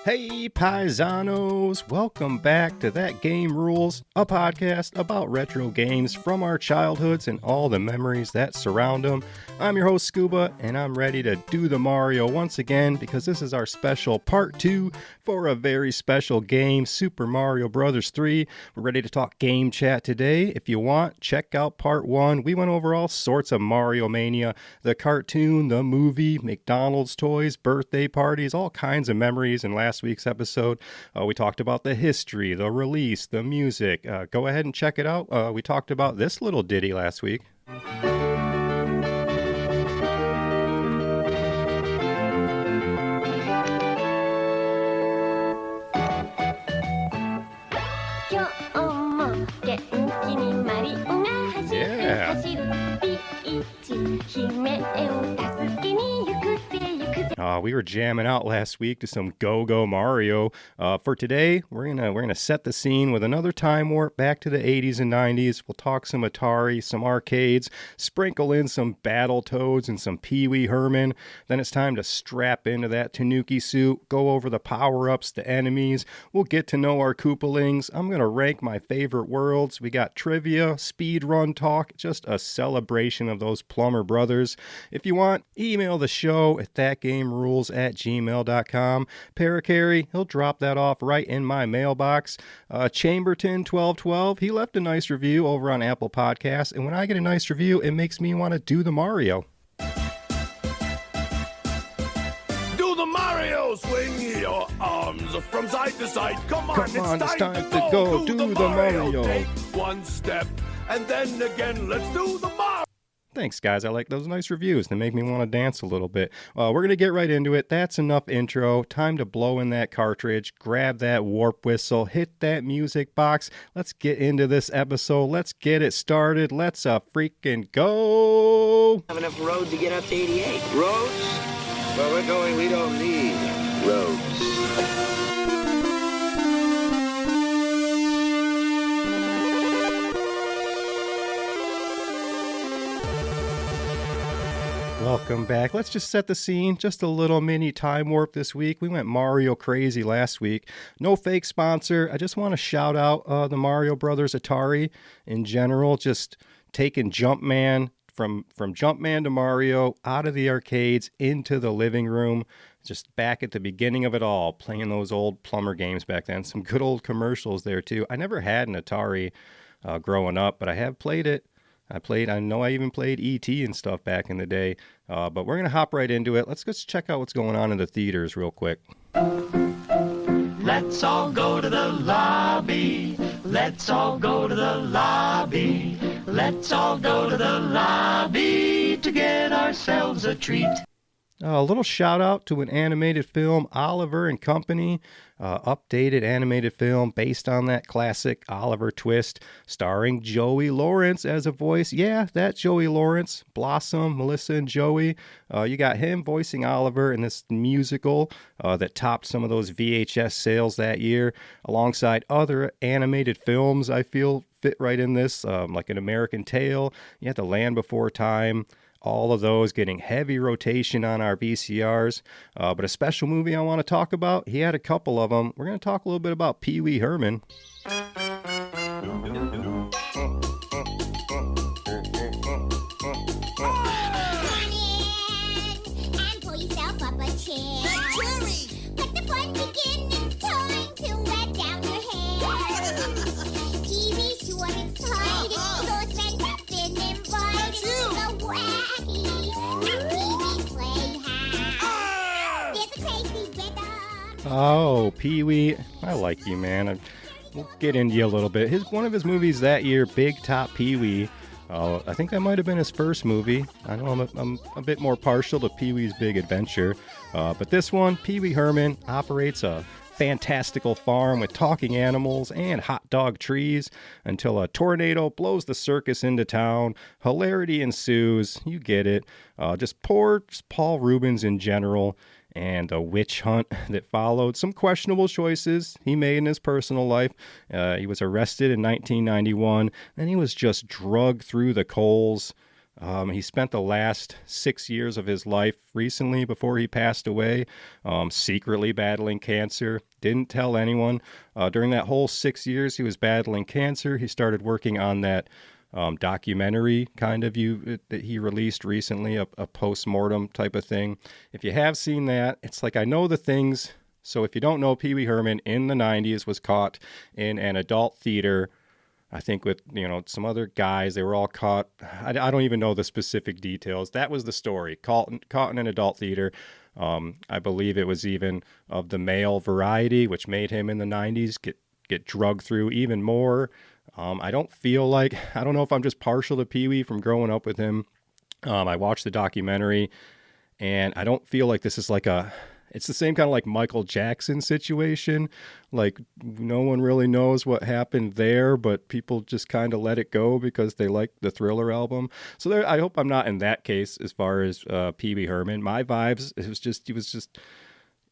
Hey paisanos, welcome back to That Game Rules, a podcast about retro games from our childhoods and all the memories that surround them. I'm your host Scuba, and I'm ready to do the Mario once again because this is our special part 2 for a very special game, Super Mario Bros. 3. We're ready to talk game chat today. If you want, check out part 1. We went over all sorts of Mario Mania, the cartoon, the movie, McDonald's toys, birthday parties, all kinds of memories in last week's episode. We talked about the history, the release, the music. Go ahead and check it out. We talked about this little ditty last week. We were jamming out last week to some Go-Go Mario. For today, we're gonna set the scene with another time warp back to the 80s and 90s. We'll talk some Atari, some arcades, sprinkle in some Battletoads and some Pee-wee Herman. Then it's time to strap into that Tanooki suit, go over the power-ups, the enemies. We'll get to know our Koopalings. I'm gonna rank my favorite worlds. We got trivia, speed run talk, just a celebration of those Plumber brothers. If you want, email the show at thatgamerules@gmail.com. Paracarry, he'll drop that off right in my mailbox. Chamberton1212, he left a nice review over on Apple Podcasts, and when I get a nice review, it makes me want to do the Mario. Do the Mario! Swing your arms from side to side. Come on, it's time to go. Do the Mario. Take one step, and then again, let's do the Mario. Thanks, guys. I like those nice reviews. They make me want to dance a little bit. We're going to get right into it. That's enough intro. Time to blow in that cartridge, grab that warp whistle, hit that music box. Let's get into this episode. Let's get it started. Let's freaking go. Have enough road to get up to 88. Roads? Where we're going, we don't need roads. Welcome back. Let's just set the scene. Just a little mini time warp this week. We went Mario crazy last week. No fake sponsor. I just want to shout out the Mario Brothers Atari in general. Just taking Jumpman from Jumpman to Mario out of the arcades into the living room. Just back at the beginning of it all, playing those old Plumber games back then. Some good old commercials there too. I never had an Atari growing up, but I have played it. I know I even played E.T. and stuff back in the day, but we're going to hop right into it. Let's just check out what's going on in the theaters real quick. Let's all go to the lobby. Let's all go to the lobby. Let's all go to the lobby to get ourselves a treat. A little shout out to an animated film, Oliver and Company, updated animated film based on that classic Oliver twist, starring Joey Lawrence as a voice. Yeah, that Joey Lawrence, Blossom, Melissa, and Joey. You got him voicing Oliver in this musical that topped some of those VHS sales that year, alongside other animated films I feel fit right in this, like An American Tail. You had The Land Before Time. All of those getting heavy rotation on our VCRs. But a special movie I want to talk about, he had a couple of them. We're going to talk a little bit about Pee-wee Herman. Oh, Pee-wee, I like you, man. We'll get into you a little bit. One of his movies that year, Big Top Pee-wee. I think that might have been his first movie. I know I'm a bit more partial to Pee-wee's Big Adventure. But this one, Pee-wee Herman, operates a fantastical farm with talking animals and hot dog trees until a tornado blows the circus into town. Hilarity ensues. You get it. Just poor Paul Rubens in general. And a witch hunt that followed. Some questionable choices he made in his personal life. He was arrested in 1991, and he was just drugged through the coals. He spent the last 6 years of his life recently before he passed away, secretly battling cancer. Didn't tell anyone. During that whole 6 years he was battling cancer, he started working on that documentary that he released recently, a post-mortem type of thing. If you have seen that, it's like, I know the things. So if you don't know, Pee Wee Herman in the 90s was caught in an adult theater, I think with, some other guys. They were all caught. I don't even know the specific details. That was the story. Caught in an adult theater. I believe it was even of the male variety, which made him in the 90s get drugged through even more. I don't know if I'm just partial to Pee Wee from growing up with him. I watched the documentary, and I don't feel like this is it's the same kind of like Michael Jackson situation. Like, no one really knows what happened there, but people just kind of let it go because they like the Thriller album. So I hope I'm not in that case as far as Pee Wee Herman. My vibes, he was just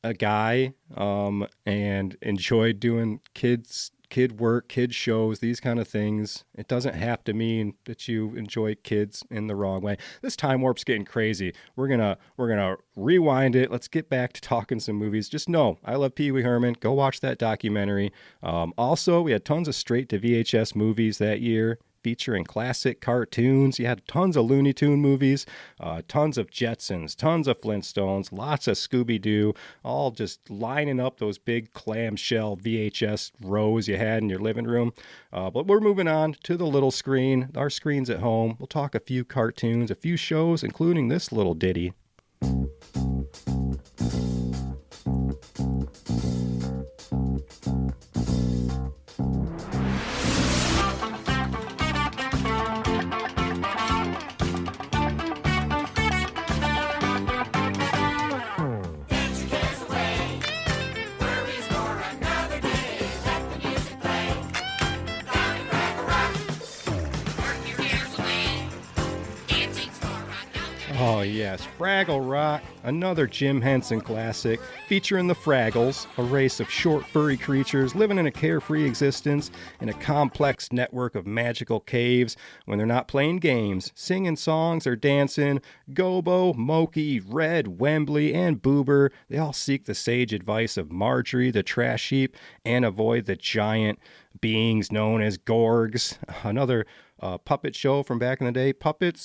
a guy and enjoyed doing kid work, kid shows, these kind of things. It doesn't have to mean that you enjoy kids in the wrong way. This time warp's getting crazy. We're gonna rewind it. Let's get back to talking some movies. Just know I love Pee Wee Herman. Go watch that documentary. Also, we had tons of straight to VHS movies that year, featuring classic cartoons. You had tons of Looney Tune movies, tons of Jetsons, tons of Flintstones, lots of Scooby-Doo, all just lining up those big clamshell VHS rows you had in your living room. But we're moving on to the little screen, our screens at home. We'll talk a few cartoons, a few shows, including this little ditty. Oh yes, Fraggle Rock, another Jim Henson classic, featuring the Fraggles, a race of short furry creatures living in a carefree existence in a complex network of magical caves. When they're not playing games, singing songs, or dancing, Gobo, Moki, Red, Wembley, and Boober, they all seek the sage advice of Marjorie the trash heap and avoid the giant beings known as Gorgs. Another puppet show from back in the day. Puppets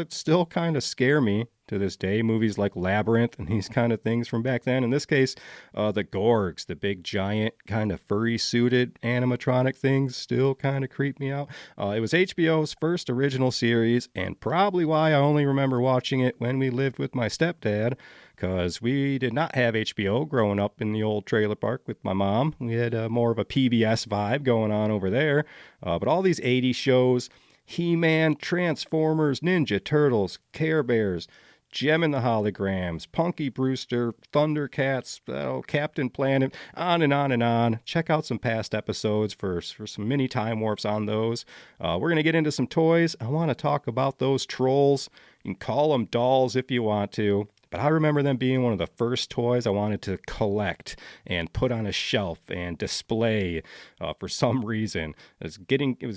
still kind of scare me to this day. Movies like Labyrinth and these kind of things from back then. In this case, the Gorgs, the big giant kind of furry suited animatronic things, still kind of creep me out. It was HBO's first original series, and probably why I only remember watching it when we lived with my stepdad, because we did not have HBO growing up in the old trailer park with my mom. We had more of a PBS vibe going on over there. But all these 80s shows, He-Man, Transformers, Ninja Turtles, Care Bears, Gem and the Holograms, Punky Brewster, Thundercats, Captain Planet, on and on and on. Check out some past episodes for some mini time warps on those. We're going to get into some toys. I want to talk about those trolls. You can call them dolls if you want to. But I remember them being one of the first toys I wanted to collect and put on a shelf and display for some reason. It was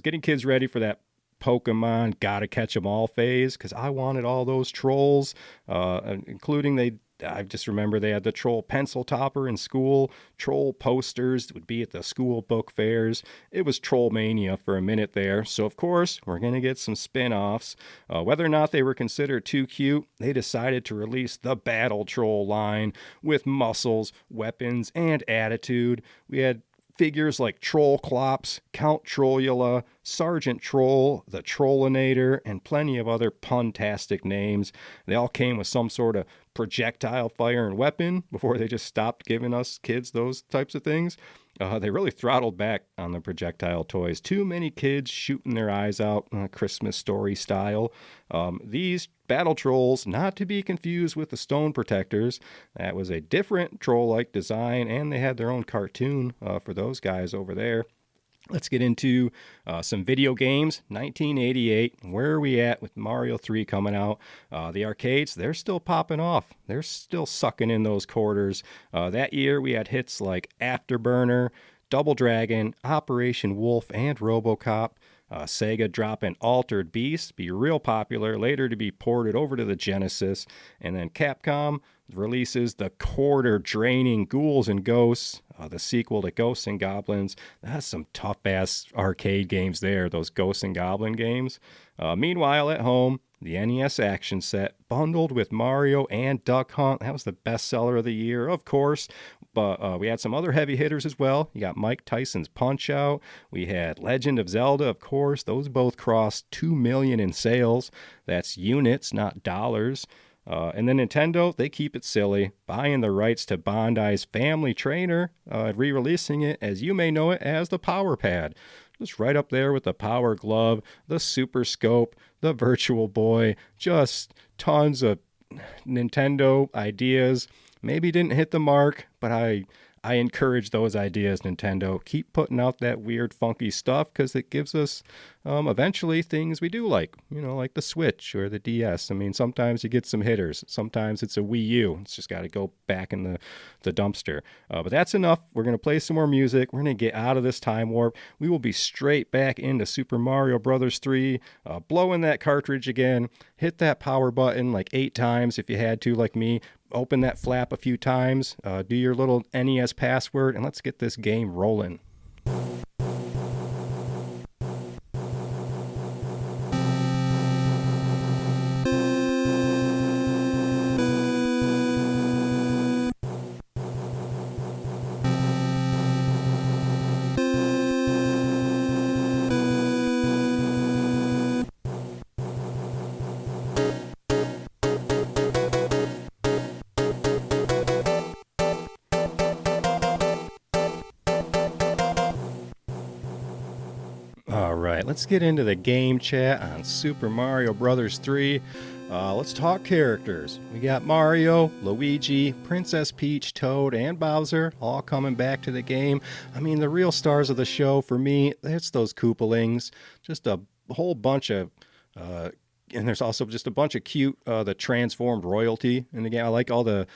getting kids ready for that Pokemon gotta catch 'em all phase, because I wanted all those trolls, including I just remember they had the troll pencil topper in school, troll posters that would be at the school book fairs. It was troll mania for a minute there. So of course we're going to get some spin-offs. Whether or not they were considered too cute, they decided to release the Battle Troll line with muscles, weapons, and attitude. We had figures like Troll Clops, Count Trollula, Sergeant Troll, the Trollinator, and plenty of other pun-tastic names. They all came with some sort of projectile fire and weapon before they just stopped giving us kids those types of things. They really throttled back on the projectile toys. Too many kids shooting their eyes out, Christmas Story style. These Battle Trolls, not to be confused with the Stone Protectors. That was a different troll-like design, and they had their own cartoon for those guys over there. Let's get into some video games. 1988, where are we at with Mario 3 coming out? The arcades, they're still popping off. They're still sucking in those quarters. That year, we had hits like Afterburner, Double Dragon, Operation Wolf, and RoboCop. Sega dropping Altered Beast, be real popular, later to be ported over to the Genesis. And then Capcom releases the quarter-draining Ghouls and Ghosts, the sequel to Ghosts and Goblins. That's some tough-ass arcade games there, those Ghosts and Goblin games. Meanwhile, at home, the NES action set bundled with Mario and Duck Hunt. That was the bestseller of the year, of course. But we had some other heavy hitters as well. You got Mike Tyson's Punch-Out. We had Legend of Zelda, of course. Those both crossed 2 million in sales. That's units, not dollars. And then Nintendo, they keep it silly, buying the rights to Bandai's Family Trainer, re-releasing it, as you may know it, as the Power Pad. Just right up there with the Power Glove, the Super Scope, the Virtual Boy, just tons of Nintendo ideas. Maybe didn't hit the mark, but I encourage those ideas, Nintendo. Keep putting out that weird, funky stuff because it gives us eventually things we do like, like the Switch or the DS. I mean, sometimes you get some hitters. Sometimes it's a Wii U. It's just got to go back in the dumpster. But that's enough. We're going to play some more music. We're going to get out of this time warp. We will be straight back into Super Mario Brothers 3, blow in that cartridge again, hit that power button like 8 times if you had to, like me. Open that flap a few times, do your little NES password, and let's get this game rolling. Let's get into the game chat on Super Mario Brothers 3. Let's talk characters. We got Mario, Luigi, Princess Peach, Toad, and Bowser all coming back to the game. I mean, the real stars of the show for me, it's those Koopalings. Just a whole bunch of... and there's also just a bunch of cute, the transformed royalty in the game. I like all the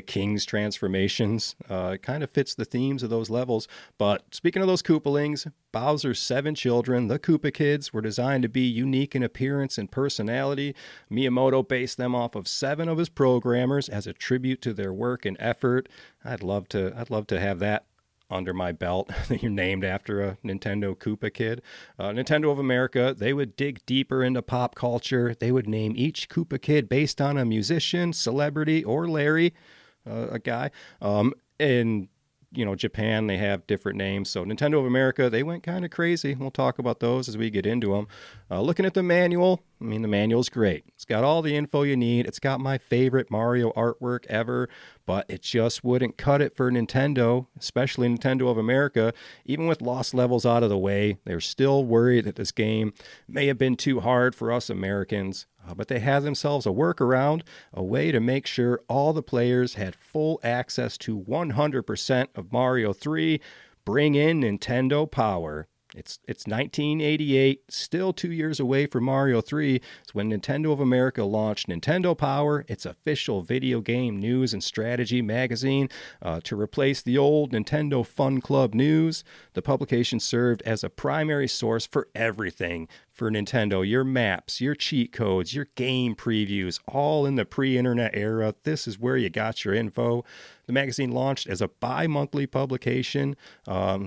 King's transformations. It kind of fits the themes of those levels. But speaking of those Koopalings, Bowser's 7 children, the Koopa Kids, were designed to be unique in appearance and personality. Miyamoto based them off of 7 of his programmers as a tribute to their work and effort. I'd love to have that under my belt. You're named after a Nintendo Koopa Kid. Nintendo of America, they would dig deeper into pop culture. They would name each Koopa Kid based on a musician, celebrity, or Larry, a guy. In Japan, they have different names. So Nintendo of America, they went kind of crazy. We'll talk about those as we get into them. Looking at the manual, I mean, the manual's great. It's got all the info you need. It's got my favorite Mario artwork ever, but it just wouldn't cut it for Nintendo, especially Nintendo of America. Even with lost levels out of the way, they're still worried that this game may have been too hard for us Americans. But they had themselves a workaround, a way to make sure all the players had full access to 100% of Mario 3. Bring in Nintendo Power. It's 1988, still 2 years away from Mario 3. It's when Nintendo of America launched Nintendo Power, its official video game news and strategy magazine, to replace the old Nintendo Fun Club News. The publication served as a primary source for everything for Nintendo, your maps, your cheat codes, your game previews, all in the pre-internet era. This is where you got your info. The magazine launched as a bi-monthly publication.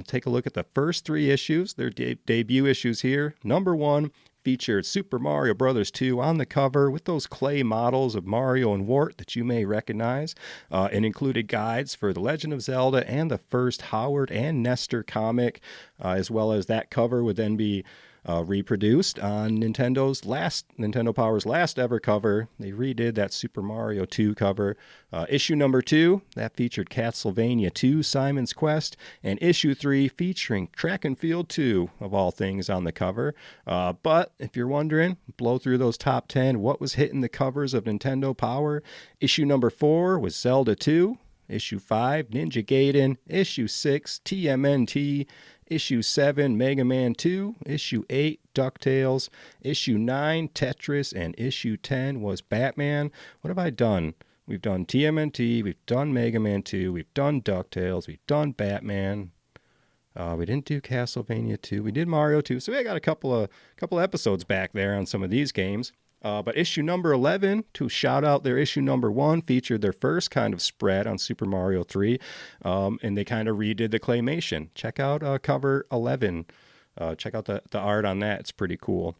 Take a look at the first 3 issues, their debut issues here. Number 1 featured Super Mario Bros. 2 on the cover with those clay models of Mario and Wart that you may recognize. It included guides for The Legend of Zelda and the first Howard and Nestor comic, as well as that cover would then be reproduced on Nintendo Power's last ever cover. They redid that Super Mario 2 cover. Issue number 2, that featured Castlevania 2, Simon's Quest, and issue 3 featuring Track and Field 2, of all things, on the cover. But if you're wondering, blow through those top 10, what was hitting the covers of Nintendo Power? Issue number 4 was Zelda 2. Issue 5, Ninja Gaiden. Issue 6, TMNT. Issue 7, Mega Man 2. Issue 8, DuckTales. Issue 9, Tetris. And issue 10 was Batman. What have I done? We've done TMNT. We've done Mega Man 2. We've done DuckTales. We've done Batman. We didn't do Castlevania 2. We did Mario 2. So we got a couple episodes back there on some of these games. But issue number 11, to shout out their issue number 1, featured their first kind of spread on Super Mario 3. And they kind of redid the claymation. Check out cover 11. Check out the art on that. It's pretty cool.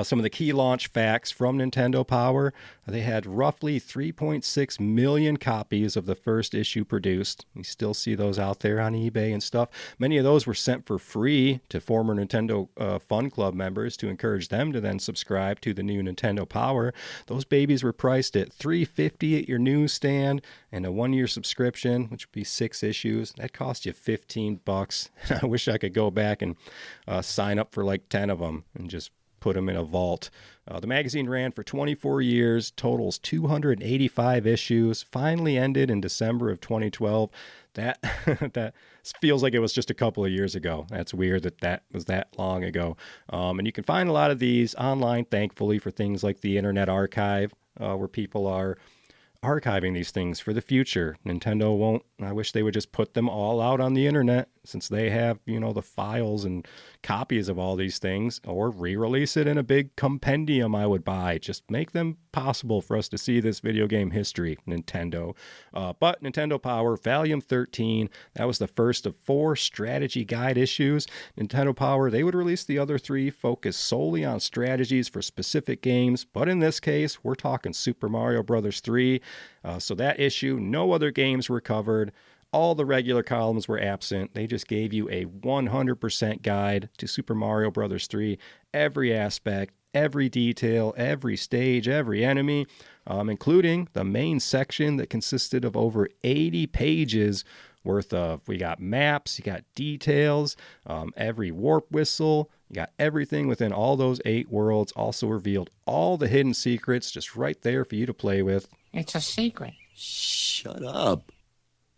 Some of the key launch facts from Nintendo Power: they had roughly 3.6 million copies of the first issue produced. You still see those out there on eBay and stuff. Many of those were sent for free to former Nintendo Fun Club members to encourage them to then subscribe to the new Nintendo Power. Those babies were priced at $3.50 at your newsstand, and a 1-year subscription, which would be 6 issues, that cost you $15. I wish I could go back and sign up for like 10 of them and just put them in a vault. The magazine ran for 24 years, totals 285 issues, finally ended in December of 2012. That feels like it was just a couple of years ago. That's weird that was that long ago. And you can find a lot of these online, thankfully, for things like the Internet Archive, where people are archiving these things for the future. Nintendo won't. I wish they would just put them all out on the internet, since they have, the files and copies of all these things, or re-release it in a big compendium I would buy. Just make them possible for us to see this video game history, Nintendo. But Nintendo Power Volume 13, that was the first of 4 strategy guide issues. Nintendo Power, they would release the other 3 focused solely on strategies for specific games, but in this case, we're talking Super Mario Bros. 3. So that issue, no other games were covered. All the regular columns were absent. They just gave you a 100% guide to Super Mario Bros. 3. Every aspect, every detail, every stage, every enemy, including the main section that consisted of over 80 pages worth of, we got maps, you got details, every warp whistle, you got everything within all those 8 worlds. Also revealed all the hidden secrets just right there for you to play with. It's a secret. Shut up.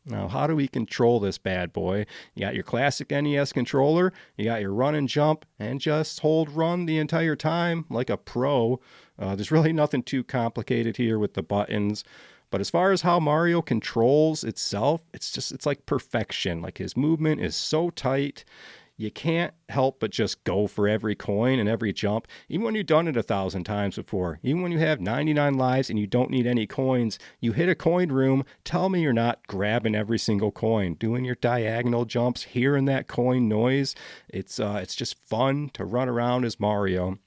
Now, how do we control this bad boy? You got your classic NES controller, you got your run and jump, and just hold run the entire time like a pro. There's really nothing too complicated here with the buttons. But as far as how Mario controls itself, it's like perfection. Like, his movement is so tight. You can't help but just go for every coin and every jump, even when you've done it 1,000 times before. Even when you have 99 lives and you don't need any coins, you hit a coin room, tell me you're not grabbing every single coin, doing your diagonal jumps, hearing that coin noise. It's just fun to run around as Mario.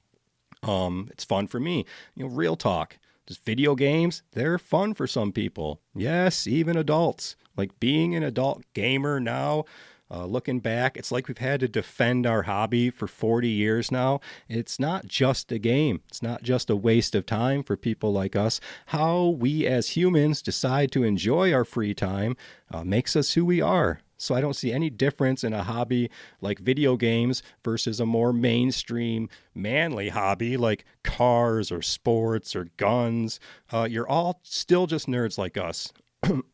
It's fun for me. Real talk. Just video games, they're fun for some people. Yes, even adults. Like, being an adult gamer now, looking back, it's like we've had to defend our hobby for 40 years now. It's not just a game. It's not just a waste of time for people like us. How we as humans decide to enjoy our free time makes us who we are. So I don't see any difference in a hobby like video games versus a more mainstream, manly hobby like cars or sports or guns. You're all still just nerds like us.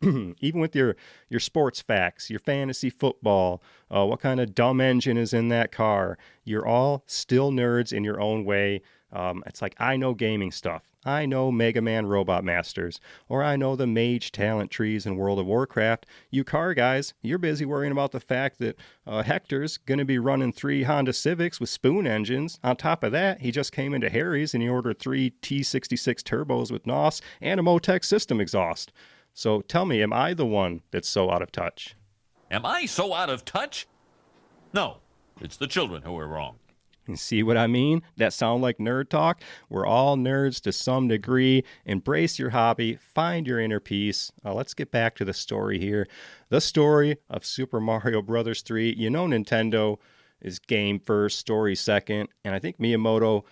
Even with your sports facts, your fantasy football, what kind of dumb engine is in that car, you're all still nerds in your own way. It's like, I know gaming stuff. I know Mega Man Robot Masters, or I know the mage talent trees in World of Warcraft. You car guys, you're busy worrying about the fact that Hector's going to be running 3 Honda Civics with spoon engines. On top of that, he just came into Harry's and he ordered 3 T66 turbos with NOS and a Motec system exhaust. So tell me, am I the one that's so out of touch? Am I so out of touch? No, it's the children who are wrong. You see what I mean? That sound like nerd talk? We're all nerds to some degree. Embrace your hobby. Find your inner peace. Let's get back to the story here. The story of Super Mario Bros. 3. Nintendo is game first, story second. And I think Miyamoto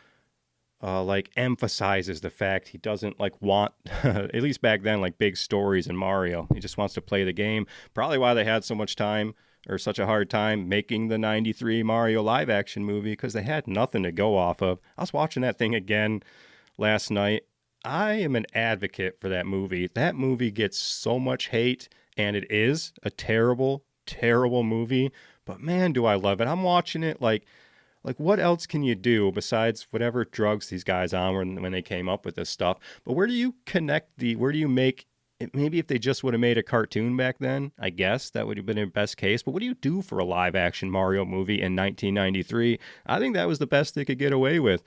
emphasizes the fact he doesn't want, at least back then, big stories in Mario. He just wants to play the game. Probably why they had so much time, or such a hard time, making the 93 Mario live action movie, because they had nothing to go off of. I was watching that thing again last night. I am an advocate for that movie. That movie gets so much hate, and it is a terrible, terrible movie. But man, do I love it. I'm watching it like what else can you do besides whatever drugs these guys on when they came up with this stuff? But where do you make maybe if they just would have made a cartoon back then, I guess that would have been their best case. But what do you do for a live action Mario movie in 1993? I think that was the best they could get away with.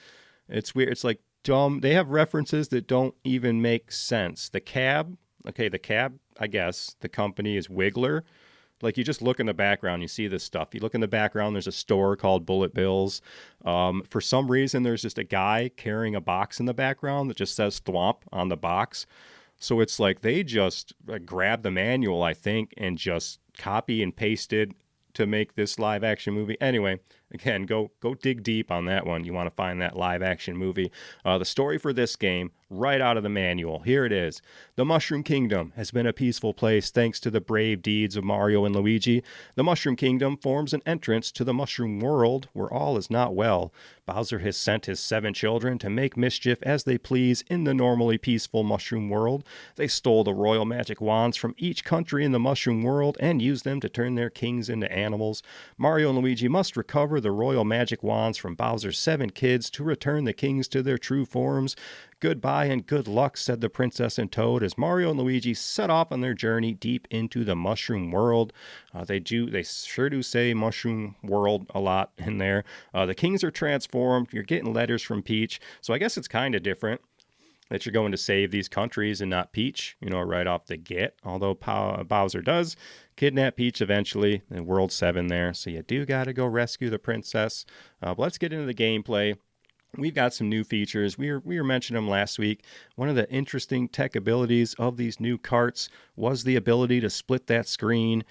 It's weird. It's like dumb. They have references that don't even make sense. The cab, I guess the company is Wiggler. Like, you just look in the background, you see this stuff. You look in the background, there's a store called Bullet Bills. For some reason, there's just a guy carrying a box in the background that just says Thwomp on the box. So it's like they just grabbed the manual, I think, and just copy and pasted to make this live action movie. Anyway, again, go dig deep on that one. You want to find that live action movie. The story for this game, right out of the manual. Here it is. The Mushroom Kingdom has been a peaceful place thanks to the brave deeds of Mario and Luigi. The Mushroom Kingdom forms an entrance to the Mushroom World where all is not well. Bowser has sent his 7 children to make mischief as they please in the normally peaceful Mushroom World. They stole the royal magic wands from each country in the Mushroom World and used them to turn their kings into animals. Mario and Luigi must recover the royal magic wands from Bowser's 7 kids to return the kings to their true forms. Goodbye and good luck, said the Princess and Toad as Mario and Luigi set off on their journey deep into the Mushroom World. They sure do say Mushroom World a lot in there. The kings are transformed. You're getting letters from Peach. So I guess it's kind of different that you're going to save these countries and not Peach, right off the get. Although Bowser does kidnap Peach eventually in World 7 there. So you do got to go rescue the princess. But let's get into the gameplay. We've got some new features. We were mentioning them last week. One of the interesting tech abilities of these new carts was the ability to split that screen.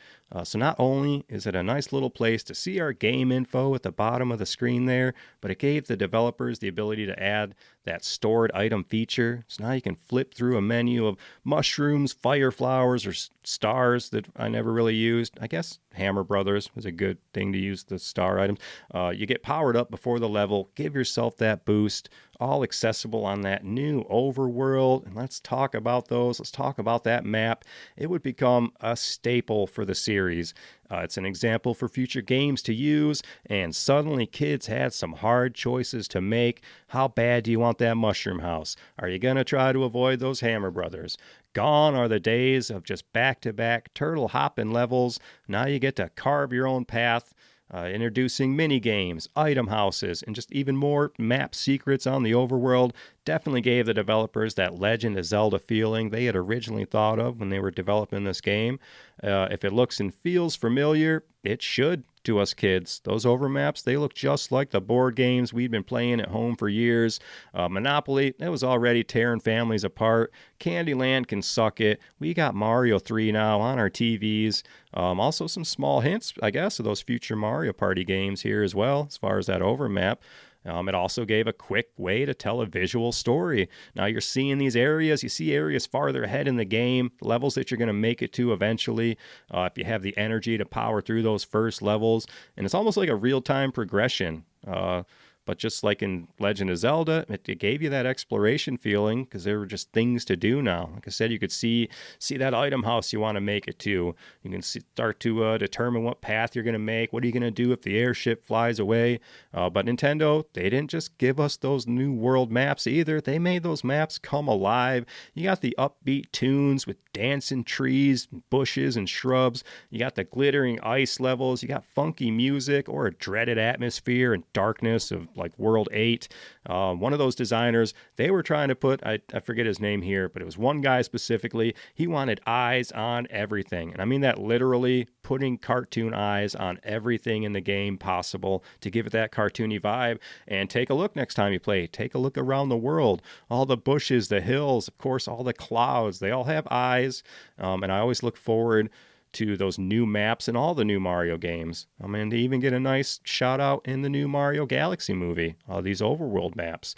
So not only is it a nice little place to see our game info at the bottom of the screen there, but it gave the developers the ability to add that stored item feature. So now you can flip through a menu of mushrooms, fire flowers, or stars that I never really used. I guess Hammer Brothers was a good thing to use the star items. You get powered up before the level. Give yourself that boost. All accessible on that new overworld. And let's talk about those. Let's talk about that map. It would become a staple for the series. It's an example for future games to use, and suddenly kids had some hard choices to make. How bad do you want that mushroom house? Are you going to try to avoid those Hammer Brothers? Gone are the days of just back-to-back turtle hopping levels. Now you get to carve your own path. Introducing mini games, item houses, and just even more map secrets on the overworld. Definitely gave the developers that Legend of Zelda feeling they had originally thought of when they were developing this game. If it looks and feels familiar, it should to us kids. Those overmaps, they look just like the board games we'd been playing at home for years. Monopoly, it was already tearing families apart. Candyland can suck it. We got Mario 3 now on our TVs. Also some small hints, I guess, of those future Mario Party games here as well, as far as that overmap. It also gave a quick way to tell a visual story. Now you're seeing these areas. You see areas farther ahead in the game, levels that you're going to make it to eventually, if you have the energy to power through those first levels. And it's almost like a real-time progression. But just like in Legend of Zelda, it gave you that exploration feeling because there were just things to do now. Like I said, you could see that item house you want to make it to. You can start to determine what path you're going to make. What are you going to do if the airship flies away? But Nintendo, they didn't just give us those new world maps either. They made those maps come alive. You got the upbeat tunes with dancing trees, bushes, and shrubs. You got the glittering ice levels. You got funky music or a dreaded atmosphere and darkness of like World 8. One of those designers, they were trying to put, I forget his name here, but it was one guy specifically. He wanted eyes on everything. And I mean that literally, putting cartoon eyes on everything in the game possible to give it that cartoony vibe. And take a look next time you play. Take a look around the world. All the bushes, the hills, of course, all the clouds, they all have eyes. And I always look forward to those new maps in all the new Mario games. I mean, they even get a nice shout out in the new Mario Galaxy movie, these overworld maps.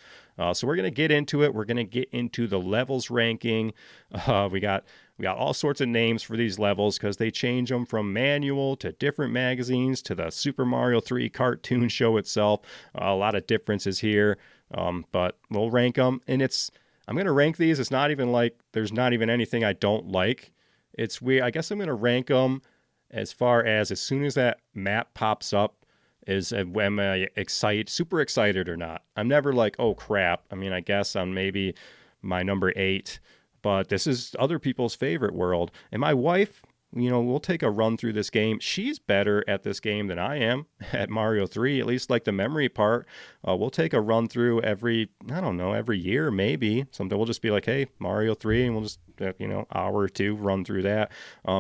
So we're going to get into it. We're going to get into the levels ranking. We got all sorts of names for these levels because they change them from manual to different magazines to the Super Mario 3 cartoon show itself. A lot of differences here, but we'll rank them. And I'm going to rank these. It's not even like there's not even anything I don't like. It's weird. I guess I'm going to rank them as far as soon as that map pops up, am I super excited or not. I'm never like, oh crap. I mean, I guess on maybe my number 8, but this is other people's favorite world. And my wife, we'll take a run through this game. She's better at this game than I am at Mario 3, at least like the memory part. We'll take a run through every year, maybe. Something we'll just be like, hey, Mario 3, and we'll just, hour or two run through that.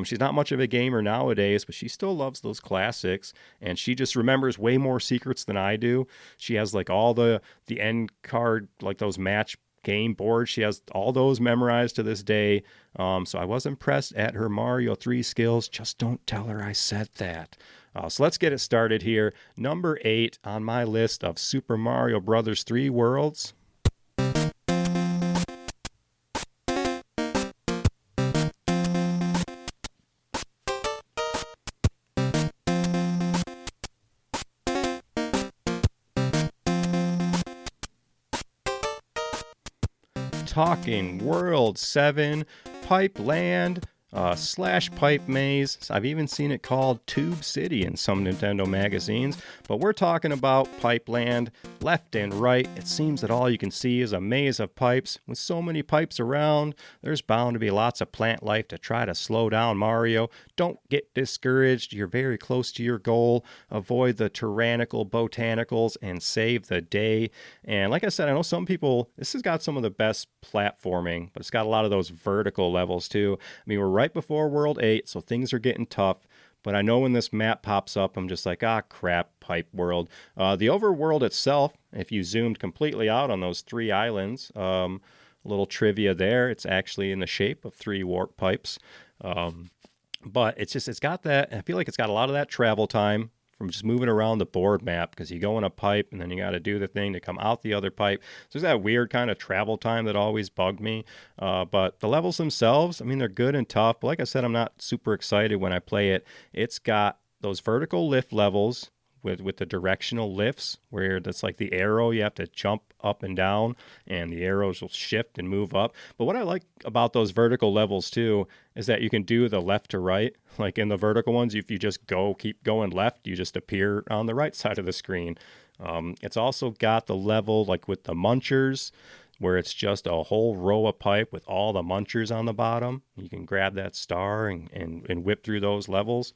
She's not much of a gamer nowadays, but she still loves those classics, and she just remembers way more secrets than I do. She has like all the end card, like those match game board. She has all those memorized to this day. So I was impressed at her Mario 3 skills. Just don't tell her I said that. So let's get it started here. Number 8 on my list of Super Mario Bros. 3 worlds. Talking World 7, Pipe Land, / Pipe Maze. I've even seen it called Tube City in some Nintendo magazines, but we're talking about Pipe Land. Left and right, it seems that all you can see is a maze of pipes. With so many pipes around, there's bound to be lots of plant life to try to slow down Mario. Don't get discouraged, you're very close to your goal. Avoid the tyrannical botanicals and save the day. And like I said, I know some people, this has got some of the best platforming, but it's got a lot of those vertical levels too. I mean, we're right before World 8, so things are getting tough. But I know when this map pops up, I'm just like, crap, Pipe World. The overworld itself, if you zoomed completely out on those 3 islands, a little trivia there, it's actually in the shape of 3 warp pipes. But it's got that, I feel like it's got a lot of that travel time from just moving around the board map, because you go in a pipe and then you got to do the thing to come out the other pipe. So there's that weird kind of travel time that always bugged me. But the levels themselves, I mean, they're good and tough. But like I said, I'm not super excited when I play it. It's got those vertical lift levels with the directional lifts, where that's like the arrow, you have to jump up and down and the arrows will shift and move up. But what I like about those vertical levels too is that you can do the left to right. Like in the vertical ones, if you just keep going left, you just appear on the right side of the screen. It's also got the level like with the munchers, where it's just a whole row of pipe with all the munchers on the bottom. You can grab that star and whip through those levels.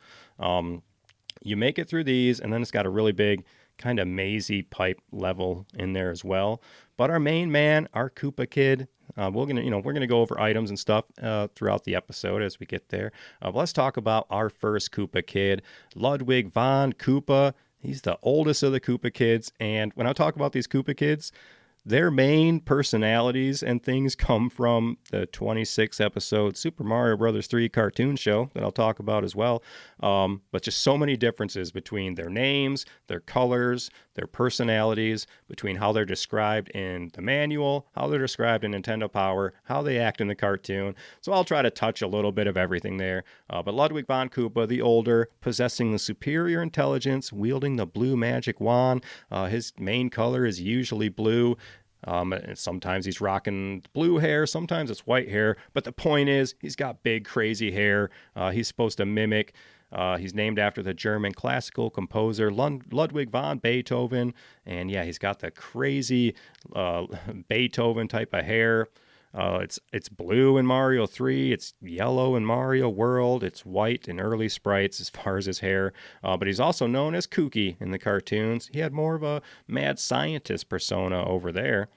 You make it through these, and then it's got a really big kind of mazy pipe level in there as well. But our main man, our Koopa Kid, we're gonna go over items and stuff throughout the episode as we get there. But let's talk about our first Koopa Kid, Ludwig von Koopa. He's the oldest of the Koopa Kids, and when I talk about these Koopa Kids, their main personalities and things come from the 26 episode Super Mario Bros. 3 cartoon show that I'll talk about as well. But just so many differences between their names, their colors, their personalities, between how they're described in the manual, how they're described in Nintendo Power, how they act in the cartoon. So I'll try to touch a little bit of everything there. But Ludwig von Koopa, the older, possessing the superior intelligence, wielding the blue magic wand. His main color is usually blue. And sometimes he's rocking blue hair, sometimes it's white hair, but the point is he's got big crazy hair. He's supposed to mimic, he's named after the German classical composer Ludwig van Beethoven, and yeah, he's got the crazy Beethoven type of hair. It's blue in Mario 3, it's yellow in Mario World, it's white in early sprites as far as his hair, but he's also known as Kooky in the cartoons. He had more of a mad scientist persona over there.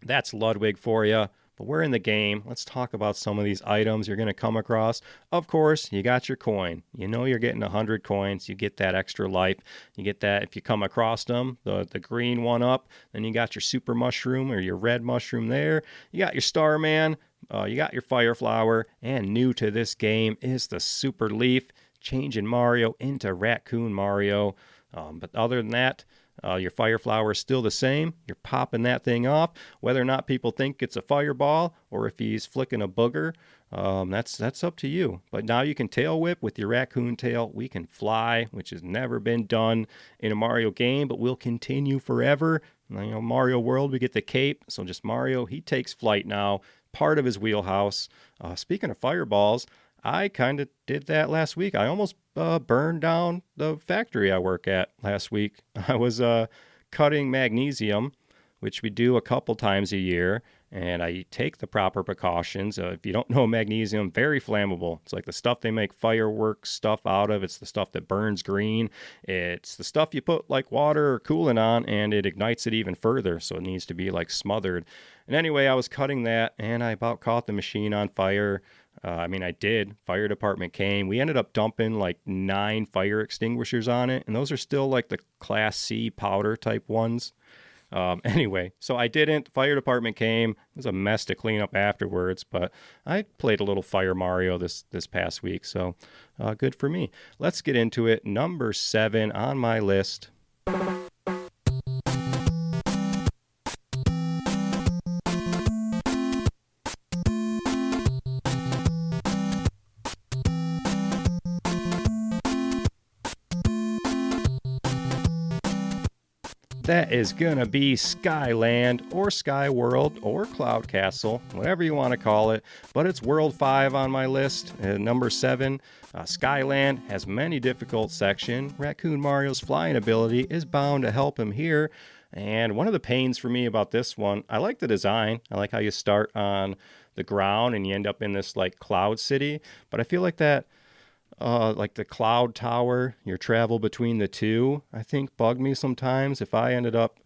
That's Ludwig for you. But we're in the game. Let's talk about some of these items you're going to come across. Of course, you got your coin. You know you're getting 100 coins. You get that extra life. You get that if you come across them, the green one up. Then you got your super mushroom or your red mushroom there. You got your Starman. You got your Fire Flower. And new to this game is the Super Leaf, changing Mario into Raccoon Mario. But other than that, your Fire Flower is still the same. You're popping that thing off. Whether or not people think it's a fireball or if he's flicking a booger, that's up to you. But now you can tail whip with your raccoon tail. We can fly, which has never been done in a Mario game, but will continue forever. Mario World, we get the cape. So just Mario, he takes flight now. Part of his wheelhouse. Speaking of fireballs, I kind of did that last week. I almost burned down the factory I work at last week. I was cutting magnesium, which we do a couple times a year, and I take the proper precautions. If you don't know, magnesium, very flammable. It's like the stuff they make fireworks stuff out of. It's the stuff that burns green. It's the stuff you put like water or coolant on, and it ignites it even further, so it needs to be like smothered. And anyway, I was cutting that, and I about caught the machine on fire. I did. Fire department came. We ended up dumping like 9 fire extinguishers on it, and those are still like the Class C powder type ones. Anyway, so I didn't. Fire department came. It was a mess to clean up afterwards, but I played a little Fire Mario this past week, so good for me. Let's get into it. Number 7 on my list. That is going to be Skyland or Sky World or Cloud Castle, whatever you want to call it. But it's World 5 on my list. Number 7, Skyland has many difficult sections. Raccoon Mario's flying ability is bound to help him here. And one of the pains for me about this one, I like the design. I like how you start on the ground and you end up in this like cloud city. But I feel like that like the cloud tower, your travel between the two, I think bugged me sometimes. If I ended up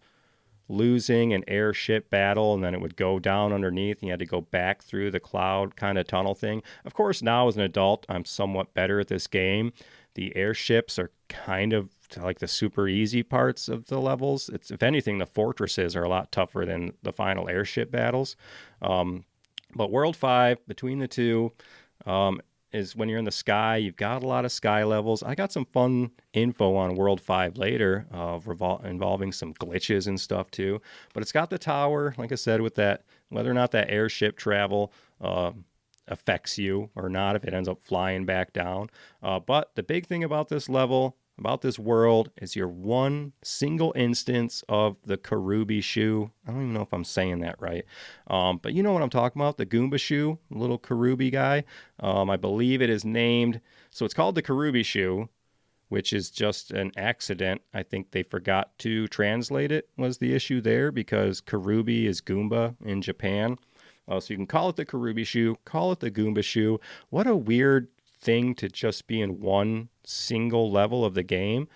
losing an airship battle and then it would go down underneath and you had to go back through the cloud kind of tunnel thing. Of course, now as an adult, I'm somewhat better at this game. The airships are kind of like the super easy parts of the levels. It's, if anything, the fortresses are a lot tougher than the final airship battles. But World 5, between the two, is when you're in the sky, you've got a lot of sky levels. I got some fun info on World 5 later, involving some glitches and stuff too. But it's got the tower, like I said, with that, whether or not that airship travel affects you or not, if it ends up flying back down. But the big thing about this level, about this world, is your one single instance of the Karubi shoe. I don't even know if I'm saying that right. But you know what I'm talking about, the Goomba shoe, little Karubi guy. I believe it is named, so it's called the Karubi shoe, which is just an accident. I think they forgot to translate it was the issue there, because Karubi is Goomba in Japan. So you can call it the Karubi shoe, call it the Goomba shoe. What a weird thing to just be in one single level of the game.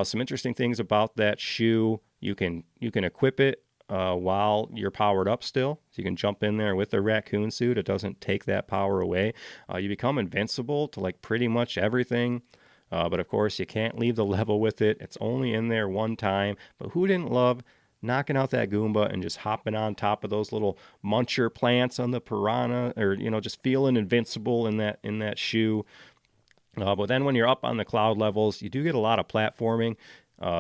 Some interesting things about that shoe. You can equip it while you're powered up still. So you can jump in there with the raccoon suit. It doesn't take that power away. You become invincible to like pretty much everything. But of course, you can't leave the level with it. It's only in there one time. But who didn't love knocking out that Goomba and just hopping on top of those little muncher plants on the piranha, or just feeling invincible in that shoe. But then when you're up on the cloud levels, you do get a lot of platforming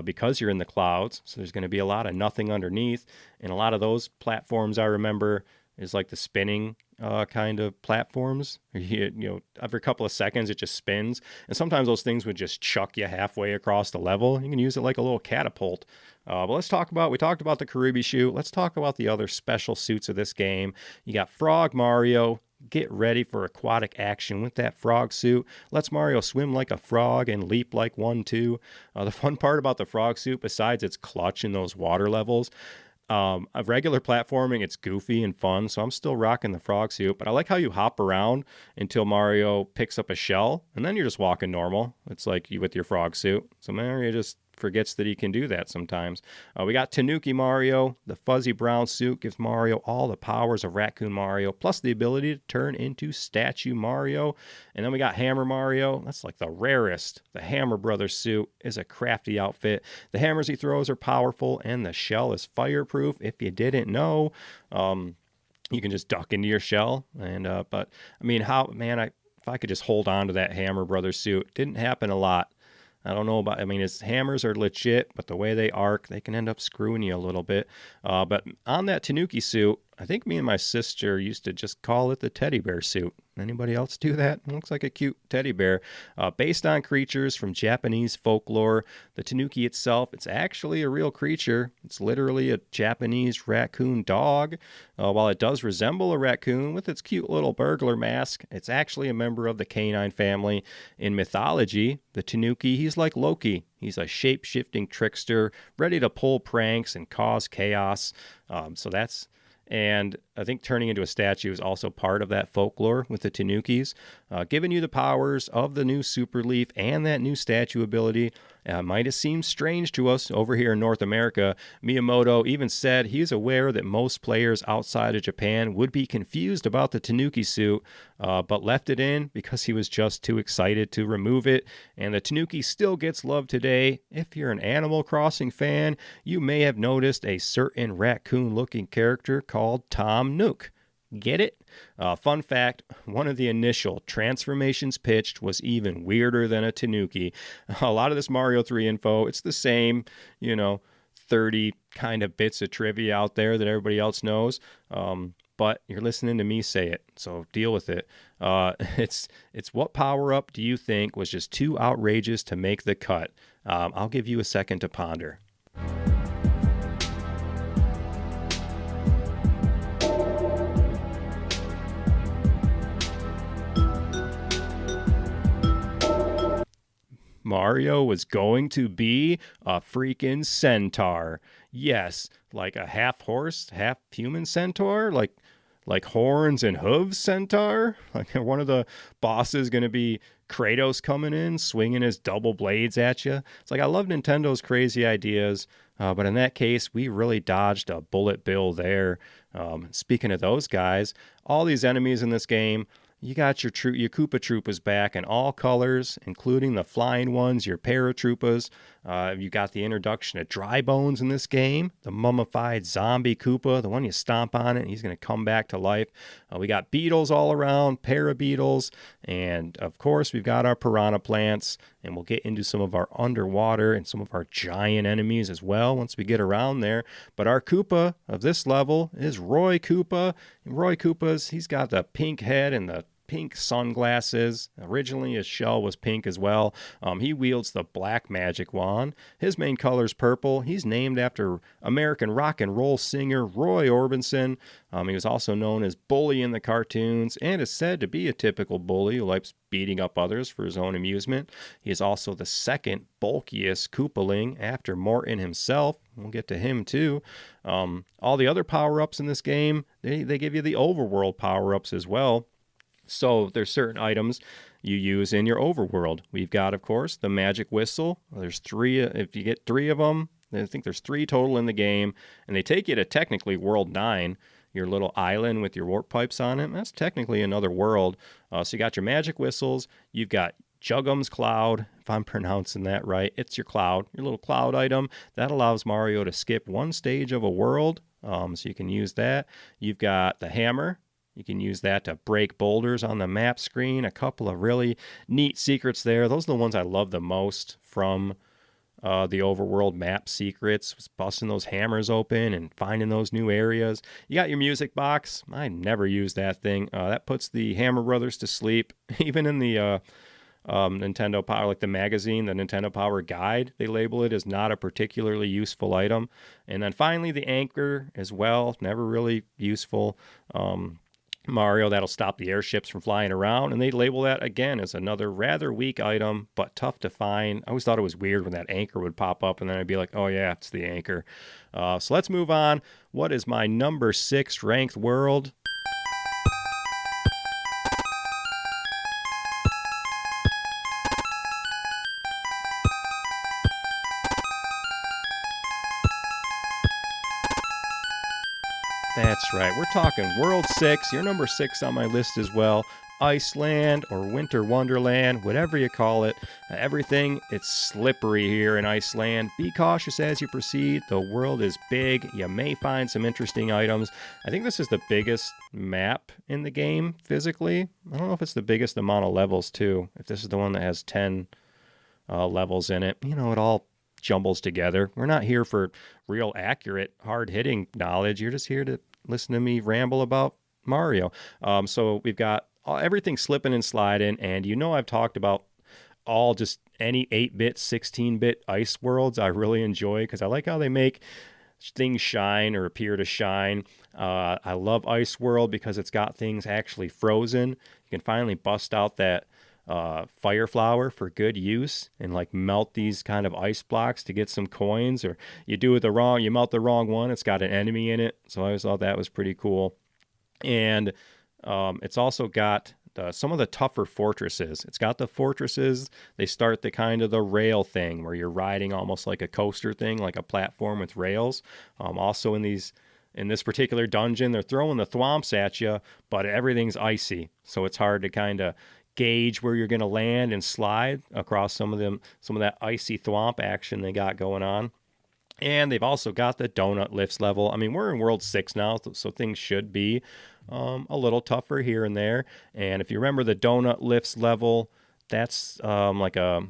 because you're in the clouds. So there's going to be a lot of nothing underneath, and a lot of those platforms I remember is like the spinning kind of platforms. Every couple of seconds it just spins, and sometimes those things would just chuck you halfway across the level. You can use it like a little catapult. But we talked about the Karubi shoe. Let's talk about the other special suits of this game. You got Frog Mario. Get ready for aquatic action with that frog suit. Lets Mario swim like a frog and leap like one too. The fun part about the frog suit, besides its clutch in those water levels, of regular platforming, it's goofy and fun, so I'm still rocking the frog suit. But I like how you hop around until Mario picks up a shell, and then you're just walking normal. It's like you with your frog suit. So Mario just forgets that he can do that sometimes. We got Tanooki Mario. The fuzzy brown suit gives Mario all the powers of Raccoon Mario, plus the ability to turn into Statue Mario. And then we got Hammer Mario. That's like the rarest. The Hammer Brothers suit is a crafty outfit. The hammers he throws are powerful, and the shell is fireproof. If you didn't know, you can just duck into your shell. And but I mean, if I could just hold on to that Hammer Brothers suit. Didn't happen a lot. I don't know about, his hammers are legit, but the way they arc, they can end up screwing you a little bit. But on that Tanooki suit, I think me and my sister used to just call it the teddy bear suit. Anybody else do that? It looks like a cute teddy bear. Based on creatures from Japanese folklore, the Tanooki itself, it's actually a real creature. It's literally a Japanese raccoon dog. While it does resemble a raccoon with its cute little burglar mask, it's actually a member of the canine family. In mythology, the Tanooki, he's like Loki. He's a shape-shifting trickster, ready to pull pranks and cause chaos. So that's And I think turning into a statue is also part of that folklore with the Tanookies, giving you the powers of the new Super Leaf and that new statue ability. Might have seemed strange to us over here in North America. Miyamoto even said he's aware that most players outside of Japan would be confused about the Tanooki suit, but left it in because he was just too excited to remove it. And the Tanooki still gets love today. If you're an Animal Crossing fan, you may have noticed a certain raccoon-looking character called Tom Nook. Get it? Fun fact, one of the initial transformations pitched was even weirder than a Tanooki. A lot of this Mario 3 info, it's the same, 30 kind of bits of trivia out there that everybody else knows. But you're listening to me say it, so deal with it. It's what power-up do you think was just too outrageous to make the cut? I'll give you a second to ponder. Mario was going to be a freaking centaur. Yes, like a half horse, half human centaur, like horns and hooves centaur. Like one of the bosses going to be Kratos coming in, swinging his double blades at you. It's like I love Nintendo's crazy ideas, but in that case, we really dodged a bullet bill there. Speaking of those guys, all these enemies in this game, you got your Koopa Troopas back in all colors, including the flying ones, your Paratroopas. You got the introduction of Dry Bones in this game, the mummified zombie Koopa, the one you stomp on it, and he's going to come back to life. We got beetles all around, Parabeetles, and of course we've got our Piranha Plants, and we'll get into some of our underwater and some of our giant enemies as well once we get around there. But our Koopa of this level is Roy Koopa. And Roy Koopa's, he's got the pink head and the pink sunglasses. Originally his shell was pink as well. He wields the black magic wand. His main color is purple. He's named after American rock and roll singer Roy Orbison. He was also known as Bully in the cartoons and is said to be a typical bully who likes beating up others for his own amusement. He is also the second bulkiest Koopaling after Morton himself. We'll get to him too. All the other power-ups in this game, they give you the overworld power-ups as well. So there's certain items you use in your overworld. We've got, of course, the magic whistle. There's 3. If you get 3 of them, I think there's 3 total in the game. And they take you to technically World 9, your little island with your warp pipes on it. That's technically another world. So you got your magic whistles. You've got Juggum's Cloud, if I'm pronouncing that right. It's your cloud, your little cloud item. That allows Mario to skip one stage of a world. So you can use that. You've got the hammer. You can use that to break boulders on the map screen. A couple of really neat secrets there. Those are the ones I love the most from the overworld map secrets. Busting those hammers open and finding those new areas. You got your music box. I never use that thing. That puts the Hammer Brothers to sleep. Even in the Nintendo Power, like the magazine, the Nintendo Power Guide, they label it as not a particularly useful item. And then finally the anchor as well. Never really useful. Mario, that'll stop the airships from flying around, and they label that again as another rather weak item, but tough to find. I always thought it was weird when that anchor would pop up, and then I'd be like, oh yeah, it's the anchor. So let's move on. What is my number 6 ranked world? That's right. We're talking World 6. You're number 6 on my list as well. Iceland or Winter Wonderland, whatever you call it. Everything, it's slippery here in Iceland. Be cautious as you proceed. The world is big. You may find some interesting items. I think this is the biggest map in the game physically. I don't know if it's the biggest amount of levels too. If this is the one that has 10 levels in it. It all jumbles together. We're not here for real accurate, hard-hitting knowledge. You're just here to listen to me ramble about Mario. So we've got everything slipping and sliding, and I've talked about all just any 8-bit, 16-bit ice worlds I really enjoy because I like how they make things shine or appear to shine. I love Ice World because it's got things actually frozen. You can finally bust out that fire flower for good use and like melt these kind of ice blocks to get some coins, or you melt the wrong one, it's got an enemy in it. So I always thought that was pretty cool. And it's also got some of the tougher fortresses. It's got the fortresses. They start the kind of the rail thing where you're riding almost like a coaster thing, like a platform with rails. Also in this particular dungeon, they're throwing the thwomps at you, but everything's icy. So it's hard to kind of gauge where you're going to land and slide across some of that icy thwomp action they got going on. And they've also got the donut lifts level. I mean, we're in World 6 now, so things should be a little tougher here and there. And if you remember the donut lifts level, that's like a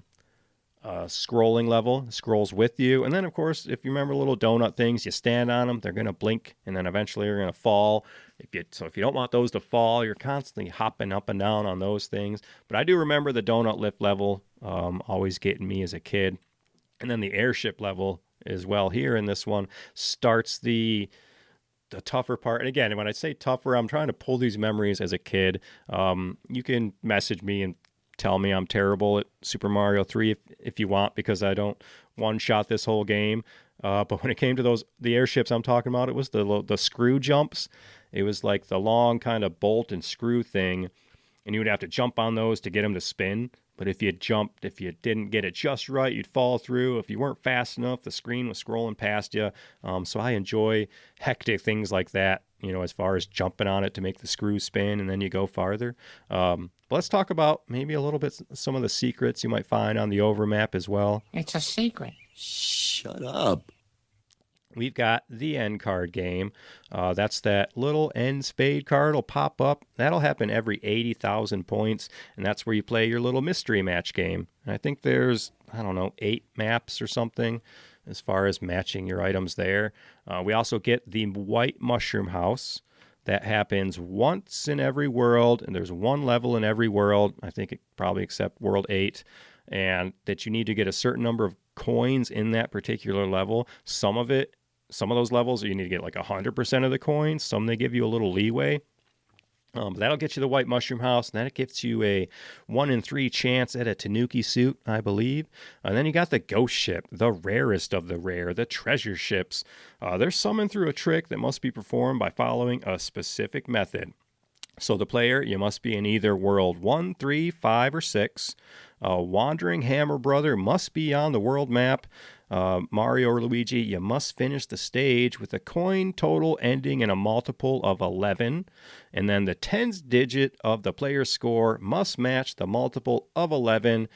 scrolling level. It scrolls with you. And then, of course, if you remember little donut things, you stand on them, they're going to blink, and then eventually they're going to fall. If you don't want those to fall, you're constantly hopping up and down on those things. But I do remember the donut lift level always getting me as a kid. And then the airship level as well here in this one starts the tougher part. And again, when I say tougher, I'm trying to pull these memories as a kid. You can message me and tell me I'm terrible at Super Mario 3 if you want, because I don't one-shot this whole game. But when it came to the airships I'm talking about, it was the screw jumps. It was like the long kind of bolt and screw thing, and you would have to jump on those to get them to spin. But if you didn't get it just right, you'd fall through. If you weren't fast enough, the screen was scrolling past you. So I enjoy hectic things like that, as far as jumping on it to make the screw spin and then you go farther. But let's talk about maybe a little bit some of the secrets you might find on the overmap as well. It's a secret. Shut up. We've got the end card game. That's that little end spade card will pop up. That'll happen every 80,000 points, and that's where you play your little mystery match game. And I think there's, 8 maps or something as far as matching your items there. We also get the white mushroom house. That happens once in every world, and there's one level in every world, I think probably except World 8, and that you need to get a certain number of coins in that particular level. Some of those levels you need to get like 100% of the coins. Some they give you a little leeway. That'll get you the white mushroom house, and that gets you a 1 in 3 chance at a Tanooki suit, I believe. And then you got the ghost ship, the rarest of the rare, the treasure ships. They're summoned through a trick that must be performed by following a specific method. So the player, you must be in either world 1, 3, 5, or 6. Wandering Hammer Brother must be on the world map. Mario or Luigi, you must finish the stage with a coin total ending in a multiple of 11. And then the tens digit of the player's score must match the multiple of 11.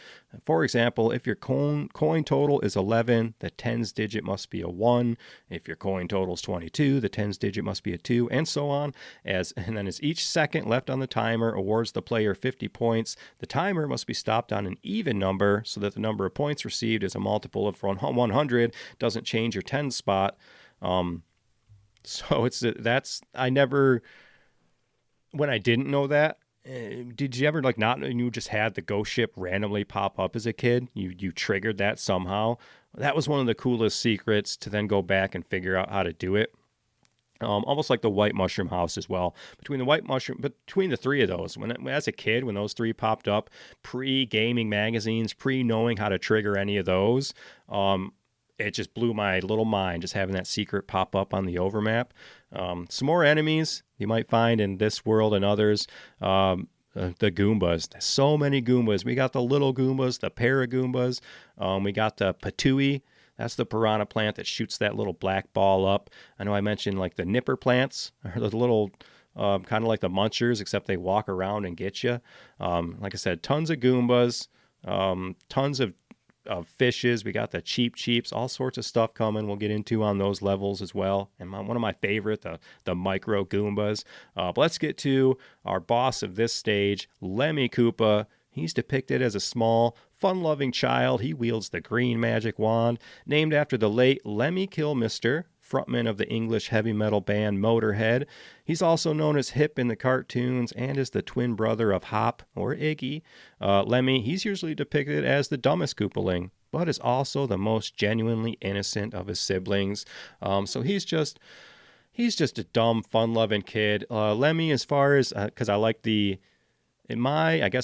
For example, if your coin total is 11, the tens digit must be a 1. If your coin total is 22, the tens digit must be a 2, and so on. And then as each second left on the timer awards the player 50 points, the timer must be stopped on an even number so that the number of points received is a multiple of 100, doesn't change your 10 spot. When I didn't know that, did you ever not know you just had the ghost ship randomly pop up as a kid? You triggered that somehow. That was one of the coolest secrets to then go back and figure out how to do it. Almost like the white mushroom house as well. Between the three of those, as a kid, when those three popped up, pre-gaming magazines, pre-knowing how to trigger any of those, it just blew my little mind just having that secret pop up on the overmap. Some more enemies you might find in this world and others. The Goombas. There's so many Goombas. We got the little Goombas, the Paragoombas. We got the Patooey. That's the piranha plant that shoots that little black ball up. I know I mentioned like the nipper plants, or the little kind of like the munchers, except they walk around and get you. Like I said, tons of Goombas, tons of fishes. We got the cheeps, all sorts of stuff coming. We'll get into on those levels as well. And one of my favorite, the micro Goombas. But let's get to our boss of this stage, Lemmy Koopa. He's depicted as a small, fun-loving child. He wields the green magic wand, named after the late Lemmy Kilmister, frontman of the English heavy metal band Motorhead. He's also known as Hip in the cartoons and is the twin brother of Hop, or Iggy. Lemmy, he's usually depicted as the dumbest Koopaling, but is also the most genuinely innocent of his siblings. So he's just a dumb, fun-loving kid. Lemmy, as far as, because I like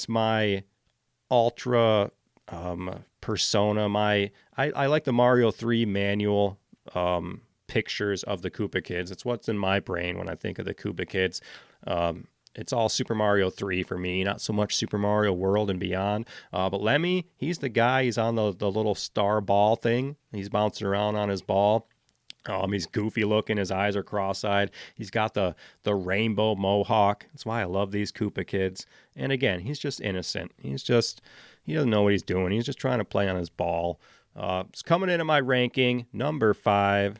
my ultra persona. I like the Mario 3 manual pictures of the Koopa Kids. It's what's in my brain when I think of the Koopa Kids. It's all Super Mario 3 for me, not so much Super Mario World and Beyond. But Lemmy, he's the guy. He's on the little star ball thing. He's bouncing around on his ball. He's goofy looking. His eyes are cross-eyed. He's got the rainbow mohawk. That's why I love these Koopa Kids. And again, he's just innocent. He doesn't know what he's doing. He's just trying to play on his ball. It's coming into my ranking, number 5.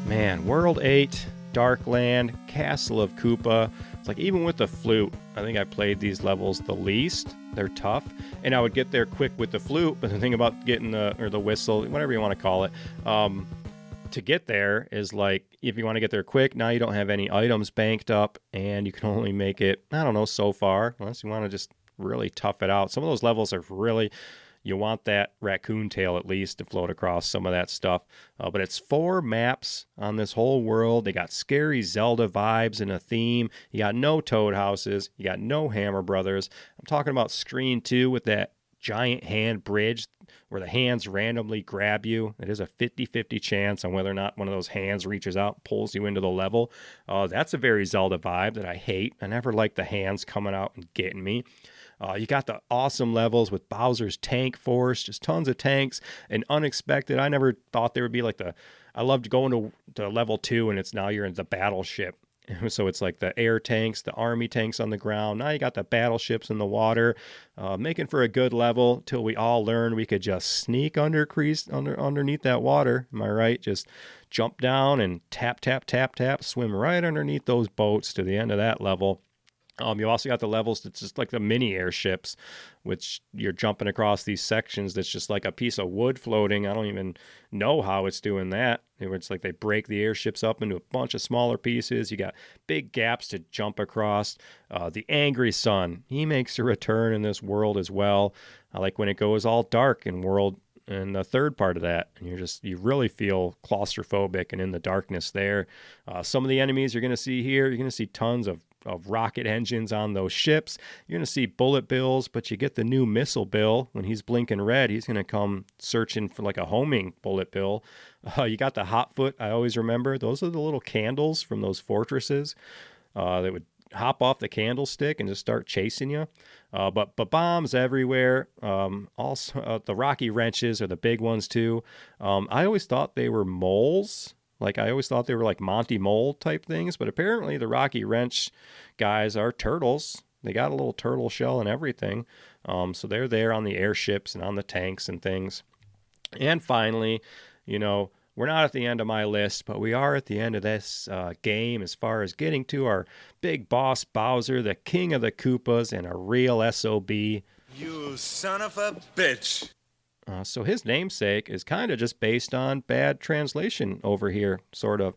Man, World 8, Darkland, Castle of Koopa. It's like even with the flute, I think I played these levels the least. They're tough, and I would get there quick with the flute, but the thing about getting the whistle, whatever you want to call it, to get there is like, if you want to get there quick, now you don't have any items banked up, and you can only make it, I don't know, so far, unless you want to just really tough it out. Some of those levels are really... You want that raccoon tail at least to float across some of that stuff. But it's 4 maps on this whole world. They got scary Zelda vibes and a theme. You got no Toad houses. You got no Hammer Brothers. I'm talking about Screen 2 with that giant hand bridge where the hands randomly grab you. It is a 50-50 chance on whether or not one of those hands reaches out and pulls you into the level. That's a very Zelda vibe that I hate. I never like the hands coming out and getting me. You got the awesome levels with Bowser's Tank Force, just tons of tanks, and unexpected. I never thought there would be like I loved going to level 2, and it's now you're in the battleship. So it's like the air tanks, the army tanks on the ground. Now you got the battleships in the water, making for a good level till we all learned we could just sneak underneath that water. Am I right? Just jump down and tap, tap, tap, tap, swim right underneath those boats to the end of that level. You also got the levels that's just like the mini airships, which you're jumping across these sections that's just like a piece of wood floating. I don't even know how it's doing that. It's like they break the airships up into a bunch of smaller pieces. You got big gaps to jump across. The Angry Sun, he makes a return in this world as well. I like when it goes all dark in world. And the third part of that, and you really feel claustrophobic and in the darkness there. Some of the enemies you're going to see here, you're going to see tons of rocket engines on those ships. You're going to see bullet bills, but you get the new missile bill. When he's blinking red, he's going to come searching for like a homing bullet bill. You got the hot foot, I always remember. Those are the little candles from those fortresses that would hop off the candlestick and just start chasing you. But bombs everywhere. Also, the rocky wrenches are the big ones too. I always thought they were moles. Like I always thought they were like Monty Mole type things, but apparently the rocky wrench guys are turtles. They got a little turtle shell and everything. So they're there on the airships and on the tanks and things. And finally, we're not at the end of my list, but we are at the end of this game as far as getting to our big boss Bowser, the king of the Koopas and a real SOB. You son of a bitch. So his namesake is kind of just based on bad translation over here, sort of.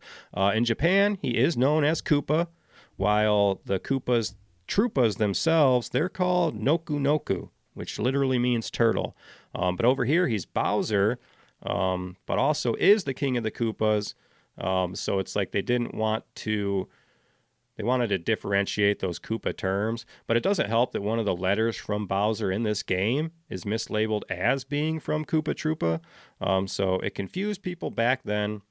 In Japan, he is known as Koopa, while the Troopas themselves, they're called Noku Noku, which literally means turtle. But over here, he's Bowser, but also is the king of the Koopas. So it's like they wanted to differentiate those Koopa terms, but it doesn't help that one of the letters from Bowser in this game is mislabeled as being from Koopa Troopa. So it confused people back then.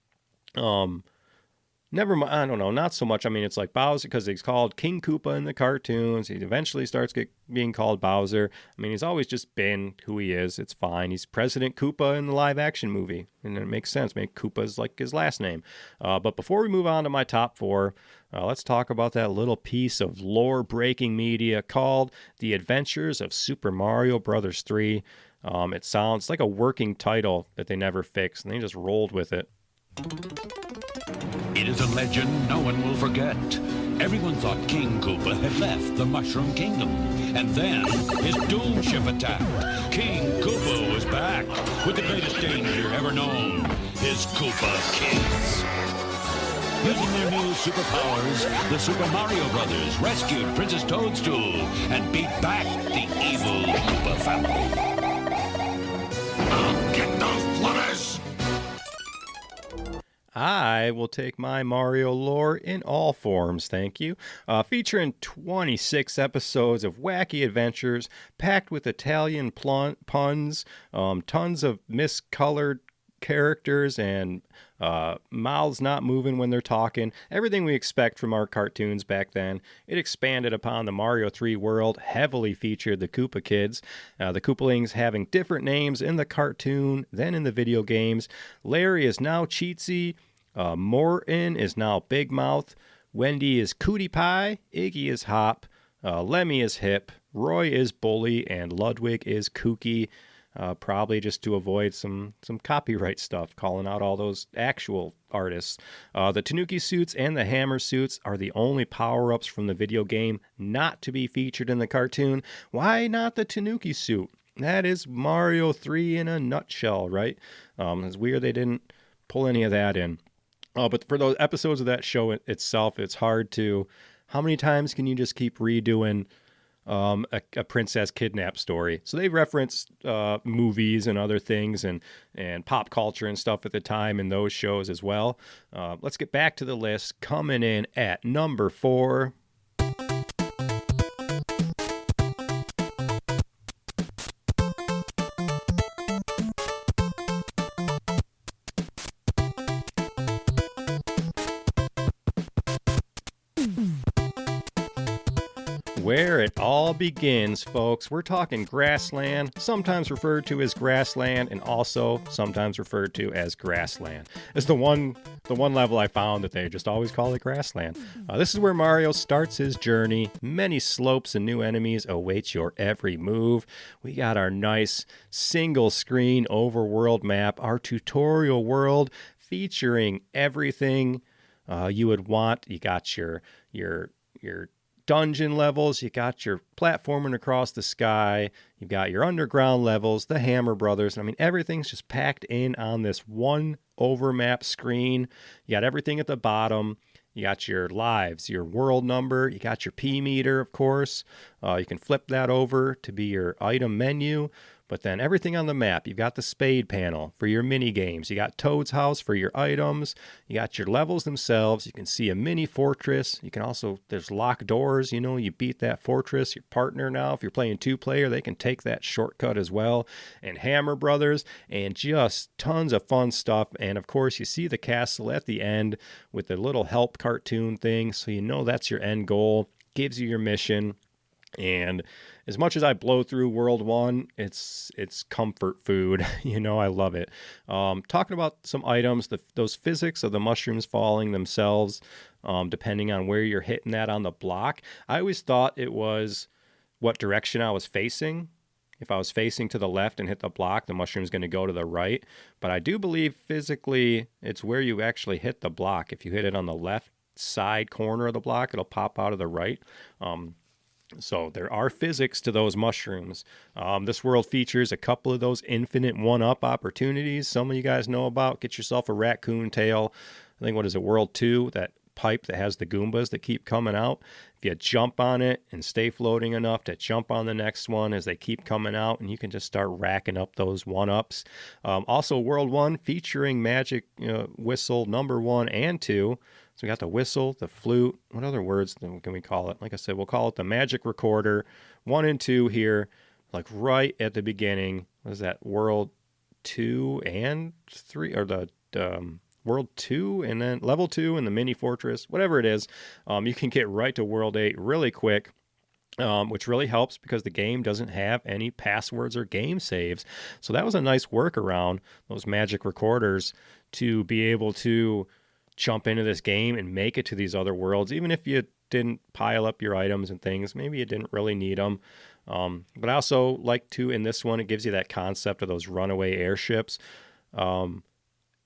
Never mind, I don't know, not so much. I mean, it's like Bowser, because he's called King Koopa in the cartoons. He eventually starts being called Bowser. I mean, he's always just been who he is. It's fine. He's President Koopa in the live-action movie, and it makes sense. Maybe Koopa's like his last name. But before we move on to my top 4, let's talk about that little piece of lore-breaking media called The Adventures of Super Mario Bros. 3. It sounds like a working title that they never fixed, and they just rolled with it. It is a legend no one will forget. Everyone thought King Koopa had left the Mushroom Kingdom, and then his doom ship attacked. King Koopa was back with the greatest danger ever known, his Koopa Kids. Using their new superpowers, the Super Mario Brothers rescued Princess Toadstool and beat back the evil Koopa family. I'll get those flutters! I will take my Mario lore in all forms, thank you. Featuring 26 episodes of wacky adventures, packed with Italian puns, tons of miscolored characters, and mouths not moving when they're talking. Everything we expect from our cartoons back then. It expanded upon the Mario 3 world, heavily featured the Koopa Kids, the Koopalings having different names in the cartoon than in the video games. Larry is now Cheatsy, Morton is now Big Mouth, Wendy is Cootie Pie, Iggy is Hop, Lemmy is Hip, Roy is Bully, and Ludwig is Kooky. Probably just to avoid some copyright stuff, calling out all those actual artists. The Tanooki suits and the hammer suits are the only power-ups from the video game not to be featured in the cartoon. Why not the Tanooki suit? That is Mario 3 in a nutshell, right? It's weird they didn't pull any of that in. But for those episodes of that show itself, it's hard to... How many times can you just keep redoing a princess kidnap story? So they referenced movies and other things and pop culture and stuff at the time in those shows as well. Let's get back to the list. Coming in at number 4... Where it all begins, folks. We're talking Grassland, sometimes referred to as Grassland, and also sometimes referred to as Grassland. It's the one level I found that they just always call it Grassland. This is where Mario starts his journey. Many slopes and new enemies await your every move. We got our nice single-screen overworld map, our tutorial world featuring everything you would want. You got your dungeon levels, you got your platforming across the sky, you've got your underground levels, the Hammer Brothers. I mean, everything's just packed in on this one overmap screen. You got everything at the bottom. You got your lives, your world number, you got your P meter, of course. You can flip that over to be your item menu. But then everything on the map, you've got the spade panel for your mini games. You got Toad's house for your items. You got your levels themselves. You can see a mini fortress. You can also, there's locked doors. You know, you beat that fortress. Your partner now, if you're playing 2-player, they can take that shortcut as well. And Hammer Brothers, and just tons of fun stuff. And of course, you see the castle at the end with the little help cartoon thing. So you know that's your end goal. Gives you your mission. And as much as I blow through World 1, it's comfort food. You know, I love it. Talking about some items, those physics of the mushrooms falling themselves, depending on where you're hitting that on the block. I always thought it was what direction I was facing. If I was facing to the left and hit the block, the mushroom's going to go to the right. But I do believe physically it's where you actually hit the block. If you hit it on the left side corner of the block, it'll pop out of the right. So there are physics to those mushrooms. This world features a couple of those infinite one-up opportunities some of you guys know about. Get yourself a raccoon tail. I think, what is it, World 2? That pipe that has the Goombas that keep coming out. If you jump on it and stay floating enough to jump on the next one as they keep coming out, and you can just start racking up those one-ups. Also, World 1 featuring Magic Whistle number 1 and 2. So we got the whistle, the flute. What other words can we call it? Like I said, we'll call it the magic recorder. 1 and 2 here, like right at the beginning. What is that? World 2 and 3, or the World 2 and then Level 2 and the mini fortress, whatever it is. You can get right to World 8 really quick. Which really helps because the game doesn't have any passwords or game saves. So that was a nice workaround, those magic recorders, to be able to jump into this game and make it to these other worlds, even if you didn't pile up your items and things. Maybe you didn't really need them. But I also like to, in this one, it gives you that concept of those runaway airships. And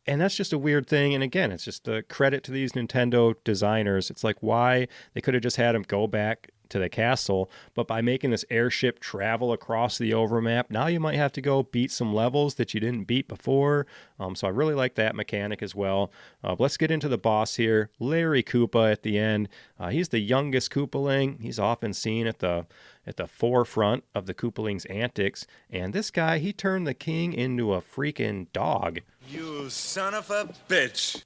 that's just a weird thing. And again, it's just the credit to these Nintendo designers. It's like, why they could have just had them go back to the castle, but by making this airship travel across the overmap, now you might have to go beat some levels that you didn't beat before. So I really like that mechanic as well. Let's get into the boss here. Larry Koopa at the end. He's the youngest Koopaling. He's often seen at the forefront of the Koopaling's antics. And this guy, he turned the king into a freaking dog. You son of a bitch.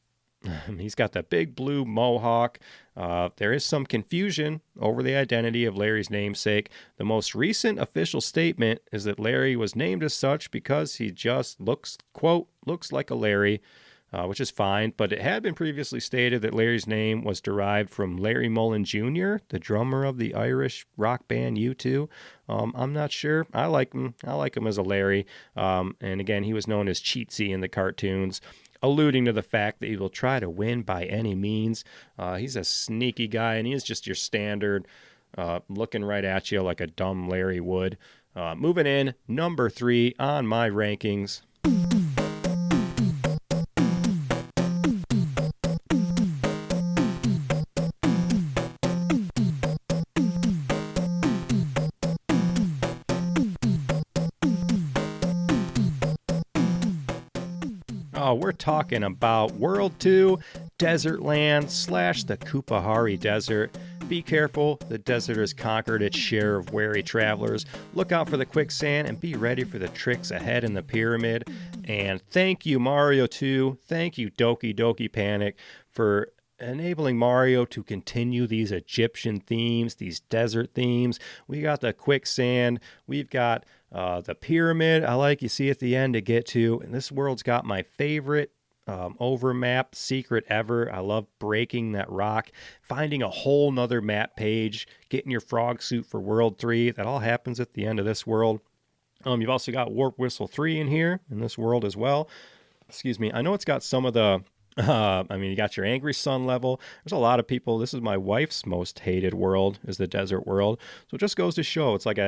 He's got the big blue mohawk. There is some confusion over the identity of Larry's namesake. The most recent official statement is that Larry was named as such because he just looks, quote, looks like a Larry, which is fine. But it had been previously stated that Larry's name was derived from Larry Mullen Jr., the drummer of the Irish rock band U2. I'm not sure. I like him. I like him as a Larry. And again, he was known as Cheatsy in the cartoons, alluding to the fact that he will try to win by any means. He's a sneaky guy, and he is just your standard, looking right at you like a dumb Larry would. Moving in, number 3 on my rankings. We're talking about World 2, Desert Land / the Koopahari Desert. Be careful, the desert has conquered its share of wary travelers. Look out for the quicksand and be ready for the tricks ahead in the pyramid. And thank you, Mario 2. Thank you, Doki Doki Panic, for enabling Mario to continue these Egyptian themes, these desert themes. We got the quicksand, we've got the pyramid, I like you see at the end to get to, and this world's got my favorite overmap secret ever. I love breaking that rock, finding a whole nother map page, getting your frog suit for World 3. That all happens at the end of this world. You've also got Warp Whistle 3 in here, in this world as well. Excuse me. I know it's got some of the you got your Angry Sun level. There's a lot of people. This is my wife's most hated world, is the desert world. So it just goes to show, it's like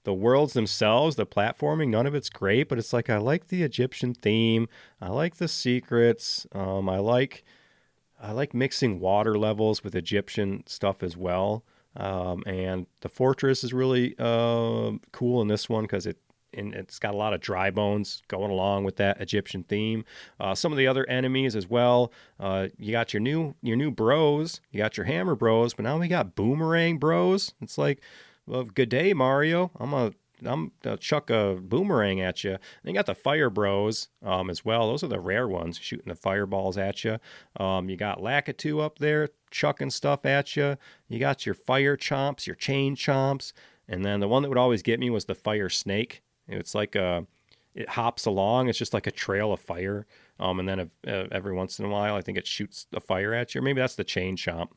the worlds themselves, the platforming, none of it's great, but it's like I like the Egyptian theme. I like the secrets. I like mixing water levels with Egyptian stuff as well. And the fortress is really cool in this one because it's got a lot of dry bones going along with that Egyptian theme. Some of the other enemies as well. You got your new bros. You got your hammer bros, but now we got boomerang bros. It's like, well, good day, Mario. I'm gonna chuck a boomerang at you. And you got the fire bros as well. Those are the rare ones, shooting the fireballs at you. You got Lakitu up there chucking stuff at you. You got your fire chomps, your chain chomps, and then the one that would always get me was the fire snake. It's like it hops along. It's just like a trail of fire. And then every once in a while, I think it shoots the fire at you. Or maybe that's the chain chomp.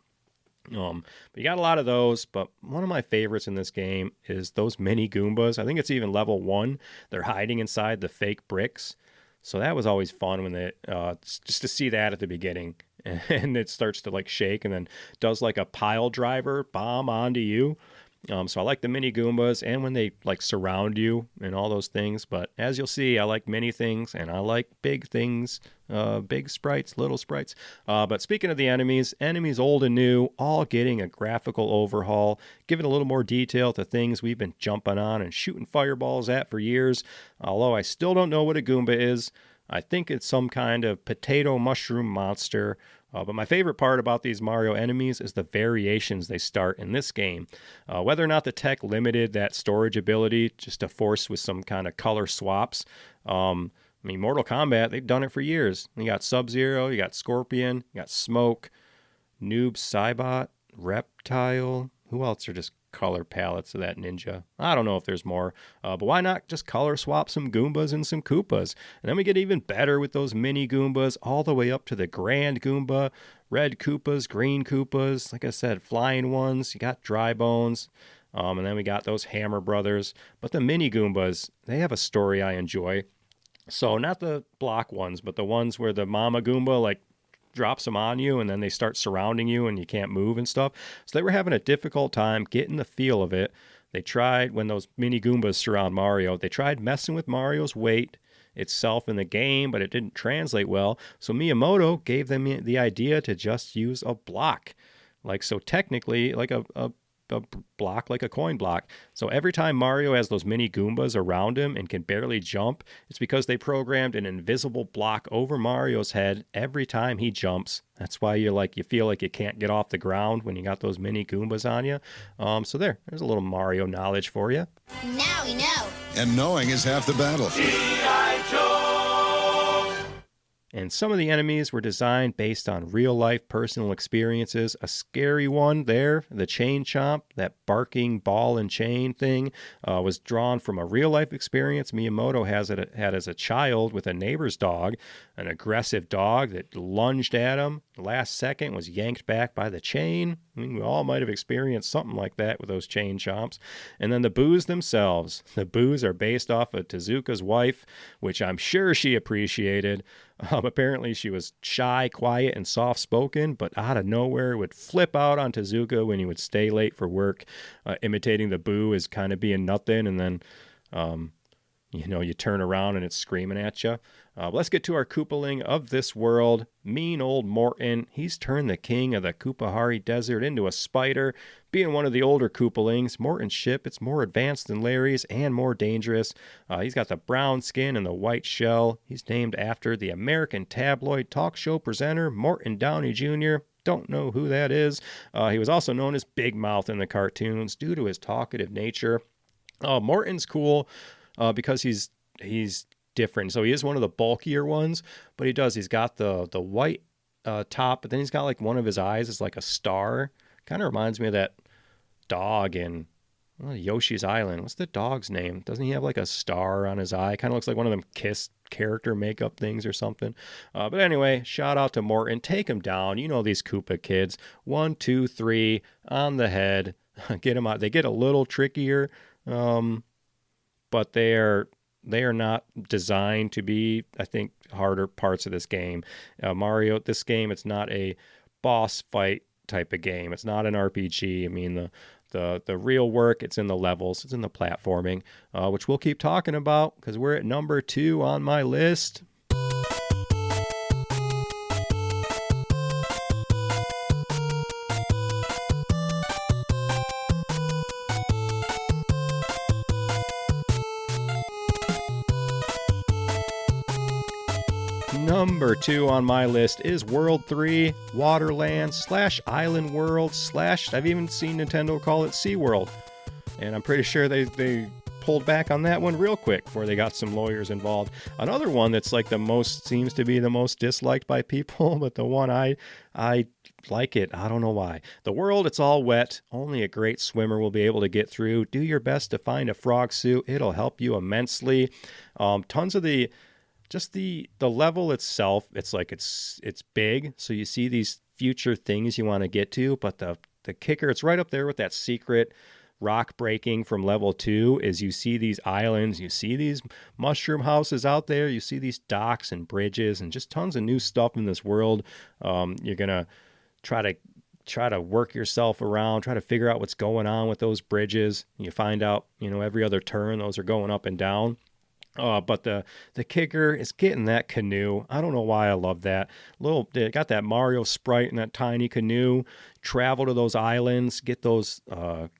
But you got a lot of those, but one of my favorites in this game is those mini Goombas. I think it's even level 1. They're hiding inside the fake bricks. So that was always fun when they just to see that at the beginning. And it starts to like shake and then does like a pile driver bomb onto you. So I like the mini Goombas and when they like surround you and all those things. But as you'll see, I like many things and I like big things, big sprites, little sprites. But speaking of the enemies old and new, all getting a graphical overhaul, giving a little more detail to things we've been jumping on and shooting fireballs at for years. Although I still don't know what a Goomba is. I think it's some kind of potato mushroom monster. But my favorite part about these Mario enemies is the variations they start in this game. Whether or not the tech limited that storage ability just to force with some kind of color swaps. Mortal Kombat, they've done it for years. You got Sub-Zero, you got Scorpion, you got Smoke, Noob Saibot, Reptile. Who else are just color palettes of that ninja? I don't know if there's more, but why not just color swap some Goombas and some Koopas? And then we get even better with those mini Goombas all the way up to the Grand Goomba, red Koopas, green Koopas, like I said, flying ones, you got dry bones, and then we got those Hammer Brothers. But the mini Goombas, they have a story I enjoy. So not the block ones, but the ones where the Mama Goomba like drops them on you and then they start surrounding you and you can't move and stuff. So they were having a difficult time getting the feel of it. They tried, when those mini Goombas surround Mario, they tried messing with Mario's weight itself in the game, but it didn't translate well. So Miyamoto gave them the idea to just use a block. So technically, like a a block like a coin block. So every time Mario has those mini Goombas around him and can barely jump, it's because they programmed an invisible block over Mario's head every time he jumps. That's why you feel like you can't get off the ground when you got those mini Goombas on you. So there's a little Mario knowledge for you. Now we know. And knowing is half the battle. G.I. Joe! And some of the enemies were designed based on real-life personal experiences. A scary one there, the Chain Chomp, that barking ball and chain thing, was drawn from a real-life experience Miyamoto had as a child with a neighbor's dog, an aggressive dog that lunged at him. Last second was yanked back by the chain. I mean, we all might have experienced something like that with those Chain Chomps. And then the boos themselves. The boos are based off of Tezuka's wife, which I'm sure she appreciated. Apparently she was shy, quiet, and soft-spoken, but out of nowhere would flip out on Tezuka when he would stay late for work, imitating the boo as kind of being nothing, and then, you turn around and it's screaming at you. Let's get to our Koopaling of this world. Mean old Morton. He's turned the king of the Koopahari Desert into a spider. Being one of the older Koopalings, Morton's ship, it's more advanced than Larry's and more dangerous. He's got the brown skin and the white shell. He's named after the American tabloid talk show presenter Morton Downey Jr. Don't know who that is. He was also known as Big Mouth in the cartoons due to his talkative nature. Morton's cool because he's different. So he is one of the bulkier ones, but he's got the white top, but then he's got like one of his eyes is like a star. Kind of reminds me of that dog in Yoshi's Island. What's the dog's name? Doesn't he have like a star on his eye? Kind of looks like one of them Kiss character makeup things or something. But anyway, shout out to Morton. Take him down. You know these Koopa kids. 1, 2, 3 on the head. Get him out. They get a little trickier, but they are not designed to be, I think, harder parts of this game. Mario, this game, it's not a boss fight type of game. It's not an RPG. I mean, the real work, it's in the levels, it's in the platforming, which we'll keep talking about because we're at number 2 on my list. Number 2 on my list is World 3, Waterland / Island World / I've even seen Nintendo call it SeaWorld. And I'm pretty sure they pulled back on that one real quick before they got some lawyers involved. Another one that's like seems to be the most disliked by people, but the one I like it. I don't know why. The world, it's all wet. Only a great swimmer will be able to get through. Do your best to find a frog suit. It'll help you immensely. Tons of the level itself, it's big, so you see these future things you want to get to, but the kicker, it's right up there with that secret rock breaking from level 2, is you see these islands, you see these mushroom houses out there, you see these docks and bridges, and just tons of new stuff in this world. You're gonna try to work yourself around, try to figure out what's going on with those bridges. You find out, every other turn, those are going up and down. But the kicker is getting that canoe. I don't know why I love that. They got that Mario sprite in that tiny canoe. Travel to those islands, get the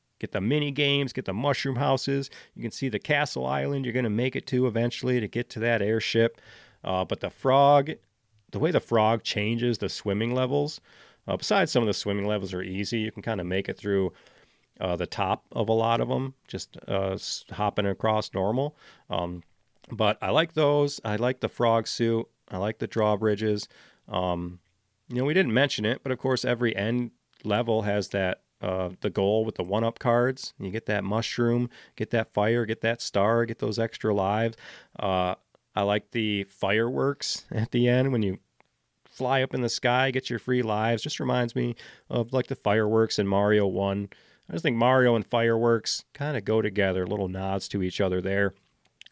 mini games, get the mushroom houses. You can see the castle island you're going to make it to eventually to get to that airship. But the way the frog changes the swimming levels, besides some of the swimming levels are easy, you can kind of make it through the top of a lot of them, just hopping across normal. But I like those. I like the frog suit. I like the drawbridges. We didn't mention it, but of course every end level has that the goal with the 1-up cards. You get that mushroom, get that fire, get that star, get those extra lives. I like the fireworks at the end when you fly up in the sky, get your free lives. Just reminds me of like the fireworks in Mario 1. I just think Mario and fireworks kind of go together, little nods to each other there.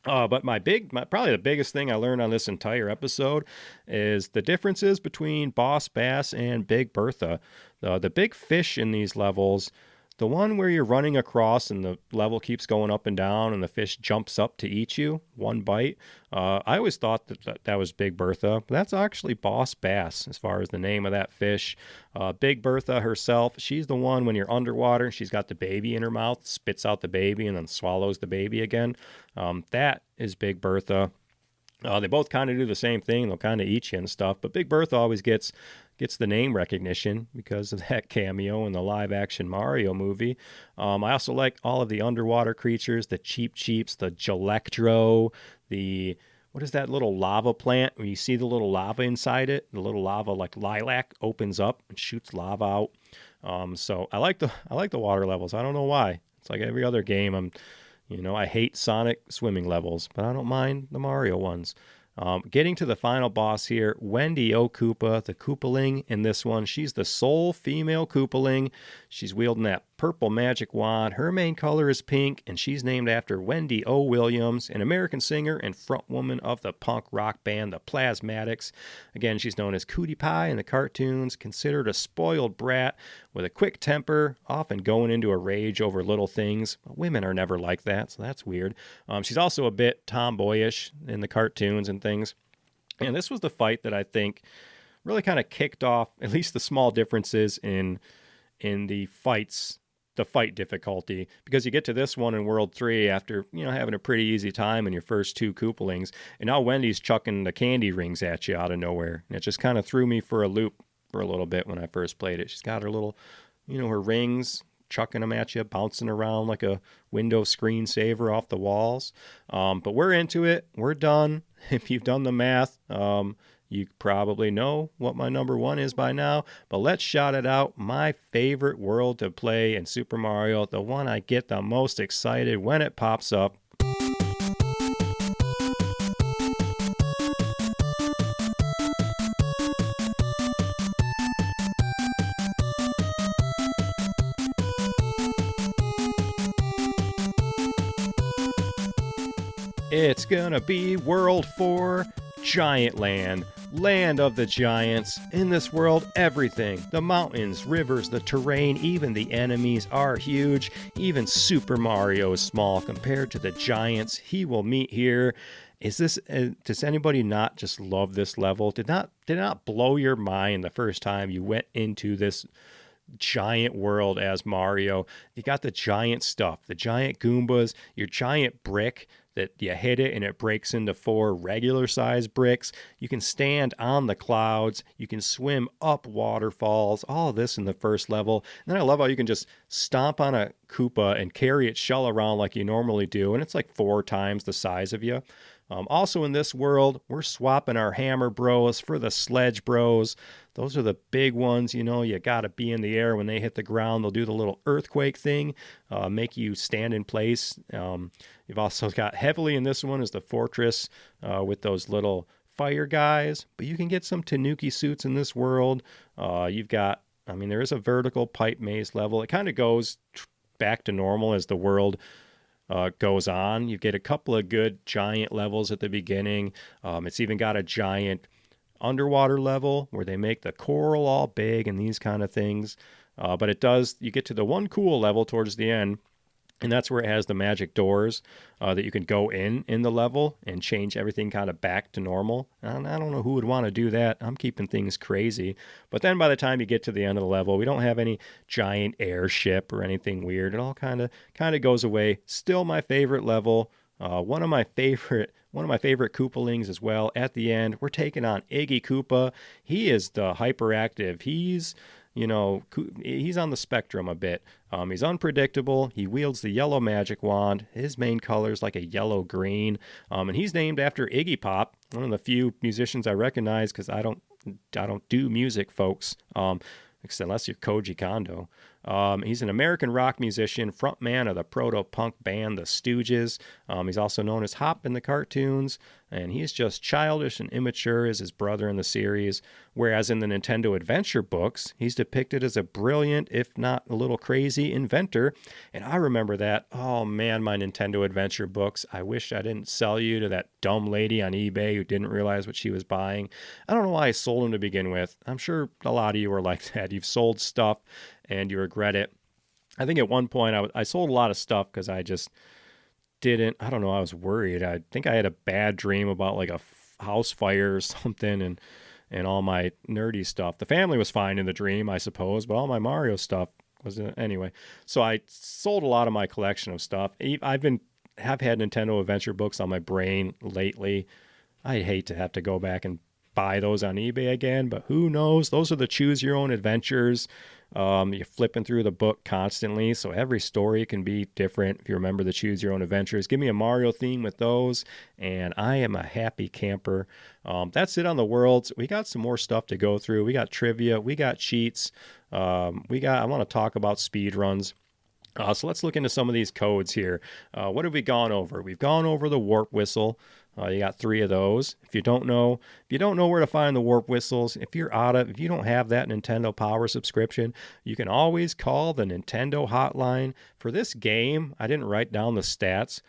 But probably the biggest thing I learned on this entire episode is the differences between Boss Bass and Big Bertha. The big fish in these levels, The one where you're running across and the level keeps going up and down and the fish jumps up to eat you, one bite. I always thought that was Big Bertha, but that's actually Boss Bass as far as the name of that fish. Big Bertha herself, she's the one when you're underwater, she's got the baby in her mouth, spits out the baby and then swallows the baby again. That is Big Bertha. They both kind of do the same thing. They'll kind of eat you and stuff, but Big Bertha always gets the name recognition because of that cameo in the live-action Mario movie. I also like all of the underwater creatures, the Cheep Cheeps, the Gelectro, what is that little lava plant where you see the little lava inside it? The little lava, like lilac, opens up and shoots lava out. So I like the water levels. I don't know why. It's like every other game. I hate Sonic swimming levels, but I don't mind the Mario ones. Getting to the final boss here, Wendy O. Koopa, the Koopaling in this one. She's the sole female Koopaling. She's wielding that purple magic wand. Her main color is pink, and she's named after Wendy O. Williams, an American singer and frontwoman of the punk rock band The Plasmatics. Again, she's known as Cootie Pie in the cartoons, considered a spoiled brat with a quick temper, often going into a rage over little things. Women are never like that, so that's weird. She's also a bit tomboyish in the cartoons and things. And this was the fight that I think really kind of kicked off at least the small differences in the fight difficulty, because you get to this one in World 3 after, having a pretty easy time in your first two Koopalings, and now Wendy's chucking the candy rings at you out of nowhere. And it just kind of threw me for a loop for a little bit when I first played it. She's got her little, her rings, chucking them at you, bouncing around like a Windows screensaver off the walls. But we're into it. We're done. If you've done the math, you probably know what my number one is by now, but let's shout it out. My favorite world to play in Super Mario, the one I get the most excited when it pops up. It's gonna be World 4, Giant Land. Land of the giants. In this world, everything, the mountains, rivers, the terrain, even the enemies are huge. Even Super Mario is small compared to the giants he will meet here. Does anybody not just love this level? Did not blow your mind the first time you went into this giant world as Mario? You got the giant stuff, the giant Goombas, your giant brick that you hit it and it breaks into 4 regular size bricks. You can stand on the clouds. You can swim up waterfalls. All of this in the first level. And then I love how you can just stomp on a Koopa and carry its shell around like you normally do. And it's like 4 times the size of you. Also in this world, we're swapping our hammer bros for the sledge bros. Those are the big ones, you got to be in the air when they hit the ground. They'll do the little earthquake thing, make you stand in place. You've also got heavily in this one is the fortress with those little fire guys. But you can get some Tanooki suits in this world. There is a vertical pipe maze level. It kind of goes back to normal as the world goes on. You get a couple of good giant levels at the beginning. It's even got a giant underwater level where they make the coral all big and these kind of things. But you get to the one cool level towards the end, and that's where it has the magic doors that you can go in the level and change everything kind of back to normal. And I don't know who would want to do that. I'm keeping things crazy. But then by the time you get to the end of the level, we don't have any giant airship or anything weird. It all kind of goes away. Still my favorite level. One of my favorite Koopalings as well. At the end, we're taking on Iggy Koopa. He is the hyperactive. He's on the spectrum a bit. He's unpredictable. He wields the yellow magic wand. His main color is like a yellow-green. And he's named after Iggy Pop, one of the few musicians I recognize because I don't do music, folks. Unless you're Koji Kondo. He's an American rock musician, frontman of the proto-punk band The Stooges. He's also known as Hop in the cartoons, and he's just childish and immature as his brother in the series, whereas in the Nintendo Adventure books, he's depicted as a brilliant, if not a little crazy, inventor. And I remember that. Oh man, my Nintendo Adventure books. I wish I didn't sell you to that dumb lady on eBay who didn't realize what she was buying. I don't know why I sold them to begin with. I'm sure a lot of you are like that. You've sold stuff and you regret it. I think at one point I sold a lot of stuff because I just didn't, I don't know, I was worried. I think I had a bad dream about like a house fire or something, and all my nerdy stuff. The family was fine in the dream, I suppose, but all my Mario stuff was anyway. So I sold a lot of my collection of stuff. Have had Nintendo Adventure books on my brain lately. I hate to have to go back and buy those on eBay again, but who knows? Those are the choose your own adventures. You're flipping through the book constantly, so every story can be different if you remember the choose your own adventures. Give me a Mario theme with those, and I am a happy camper. That's it on the worlds. We got some more stuff to go through. We got trivia. We got cheats. I want to talk about speed runs. So let's look into some of these codes here. What have we gone over? We've gone over the warp whistle. You got 3 of those. If you don't know where to find the warp whistles, if you don't have that Nintendo Power subscription, you can always call the Nintendo hotline. For this game, I didn't write down the stats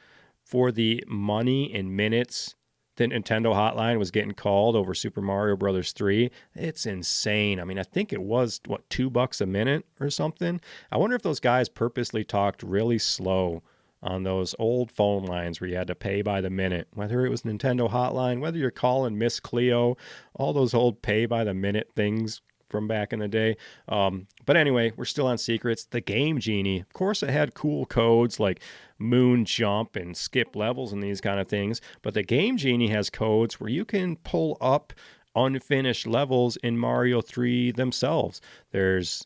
for the money in minutes the Nintendo hotline was getting called over Super Mario Brothers 3. It's insane. I mean, I think it was, $2 a minute or something? I wonder if those guys purposely talked really slow on those old phone lines where you had to pay by the minute, whether it was Nintendo hotline, whether you're calling Miss Cleo, all those old pay by the minute things from back in the day. But anyway, we're still on secrets. The Game Genie, of course, it had cool codes like moon jump and skip levels and these kind of things. But the Game Genie has codes where you can pull up unfinished levels in Mario 3 themselves. There's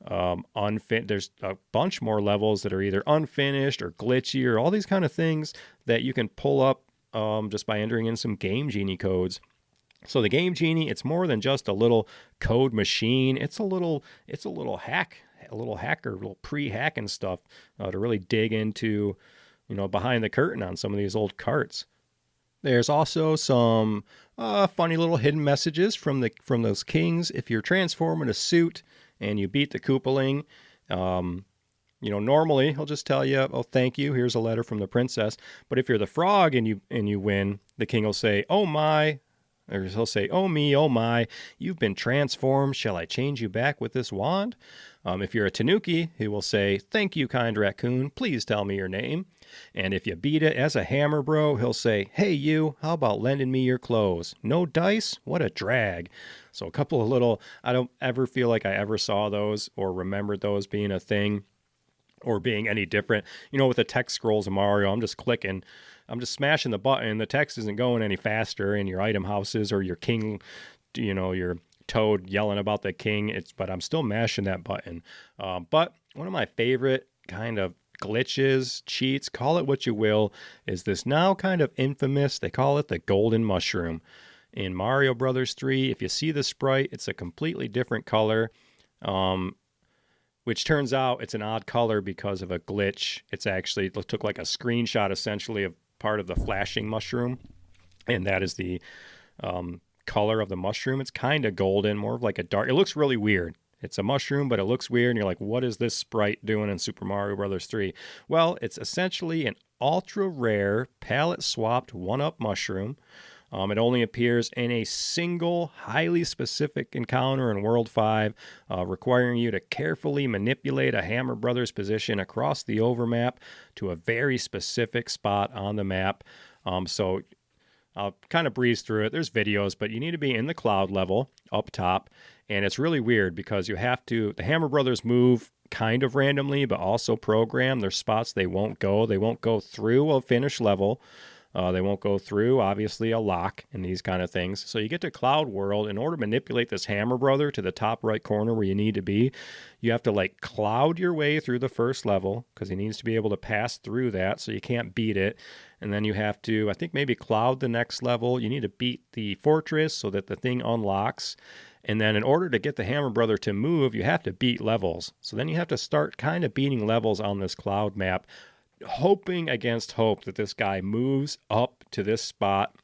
there's a bunch more levels that are either unfinished or glitchy or all these kind of things that you can pull up just by entering in some Game Genie codes. So the Game Genie, it's more than just a little code machine. It's a little hacker, a little pre-hacking stuff to really dig into, behind the curtain on some of these old carts. There's also some funny little hidden messages from those kings. If you're transforming a suit and you beat the Koopaling, normally he'll just tell you, "Oh, thank you. Here's a letter from the princess." But if you're the frog and you win, the king will say, "Oh my." Or he'll say, "Oh me, oh my, you've been transformed. Shall I change you back with this wand?" If you're a Tanooki, he will say, "Thank you, kind raccoon. Please tell me your name." And if you beat it as a hammer bro, he'll say, "Hey you, how about lending me your clothes? No dice? What a drag." So a couple of little, I don't ever feel like I ever saw those or remembered those being a thing or being any different. With the text scrolls of Mario, I'm just clicking. I'm just smashing the button. The text isn't going any faster in your item houses or your king, your Toad yelling about the king. But I'm still mashing that button. But one of my favorite kind of glitches, cheats, call it what you will, is this now kind of infamous, they call it the golden mushroom. In Mario Brothers 3, if you see the sprite, it's a completely different color. Which turns out it's an odd color because of a glitch. It took like a screenshot essentially of part of the flashing mushroom, and that is the color of the mushroom. It's kind of golden, more of like a dark. It looks really weird. It's a mushroom, but it looks weird, and you're like, what is this sprite doing in Super Mario Brothers 3? Well, it's essentially an ultra rare palette swapped 1-up mushroom. It only appears in a single, highly specific encounter in World 5, requiring you to carefully manipulate a Hammer Brothers position across the overmap to a very specific spot on the map. So I'll kind of breeze through it. There's videos, but you need to be in the cloud level up top. And it's really weird because the Hammer Brothers move kind of randomly, but also program. There's spots they won't go. They won't go through a finished level. They won't go through, obviously, a lock and these kind of things. So you get to Cloud World. In order to manipulate this Hammer Brother to the top right corner where you need to be, you have to cloud your way through the first level because he needs to be able to pass through that, so you can't beat it. And then you have to, I think, maybe cloud the next level. You need to beat the fortress so that the thing unlocks. And then in order to get the Hammer Brother to move, you have to beat levels. So then you have to start kind of beating levels on this cloud map, hoping against hope that this guy moves up to this spot.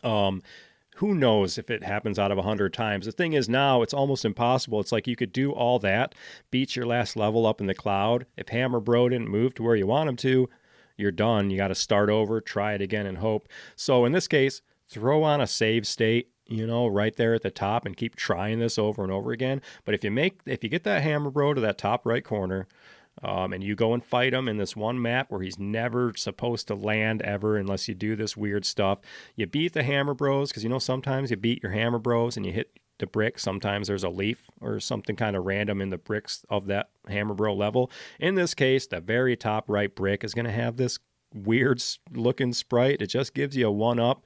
Who knows if it happens out of 100 times. The thing is now it's almost impossible. It's like you could do all that, beat your last level up in the cloud. If Hammer Bro didn't move to where you want him to, you're done. You got to start over, try it again and hope. So in this case, throw on a save state, right there at the top and keep trying this over and over again. But if you get that Hammer Bro to that top right corner, And you go and fight him in this one map where he's never supposed to land ever unless you do this weird stuff. You beat the Hammer Bros, because sometimes you beat your Hammer Bros and you hit the brick. Sometimes there's a leaf or something kind of random in the bricks of that Hammer Bro level. In this case, the very top right brick is going to have this weird looking sprite. It just gives you a 1-up,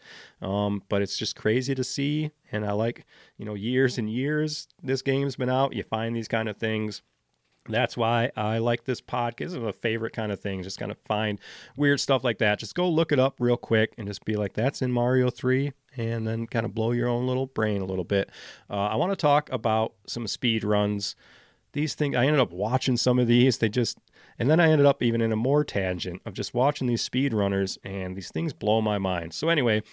but it's just crazy to see. And I like, years and years this game's been out, you find these kind of things. That's why I like this podcast. This is a favorite kind of thing, just kind of find weird stuff like that. Just go look it up real quick and just be like, that's in Mario 3, and then kind of blow your own little brain a little bit. I want to talk about some speed runs. These things, I ended up watching some of these. And then I ended up even in a more tangent of just watching these speed runners, and these things blow my mind. So anyway,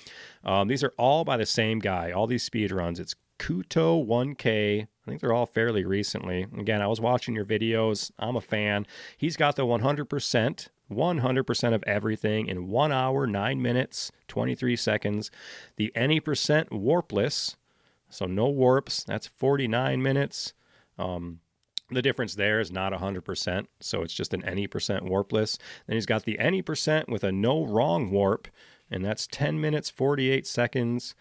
these are all by the same guy, all these speed runs. It's Kuto 1K. I think they're all fairly recently. Again, I was watching your videos. I'm a fan. He's got the 100% of everything in 1 hour, 9 minutes, 23 seconds. The any percent warpless, so no warps, that's 49 minutes. The difference there is not 100%, so it's just an any percent warpless. Then he's got the any percent with a no wrong warp, and that's 10 minutes, 48 seconds.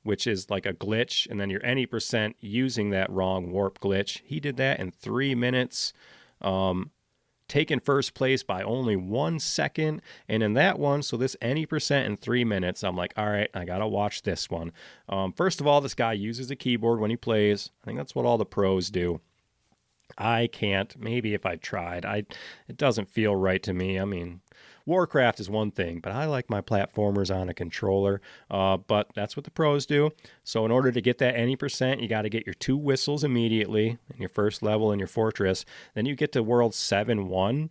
Which is like a glitch, and then your any percent using that wrong warp glitch. He did that in 3 minutes, taking first place by only 1 second. And in that one, so this any percent in 3 minutes, I'm like, all right, I got to watch this one. First of all, this guy uses a keyboard when he plays. I think that's what all the pros do. I can't. Maybe if I tried. It doesn't feel right to me. I mean, Warcraft is one thing, but I like my platformers on a controller. But that's what the pros do. So in order to get that any percent, you got to get your 2 whistles immediately in your first level in your fortress. Then you get to World 7-1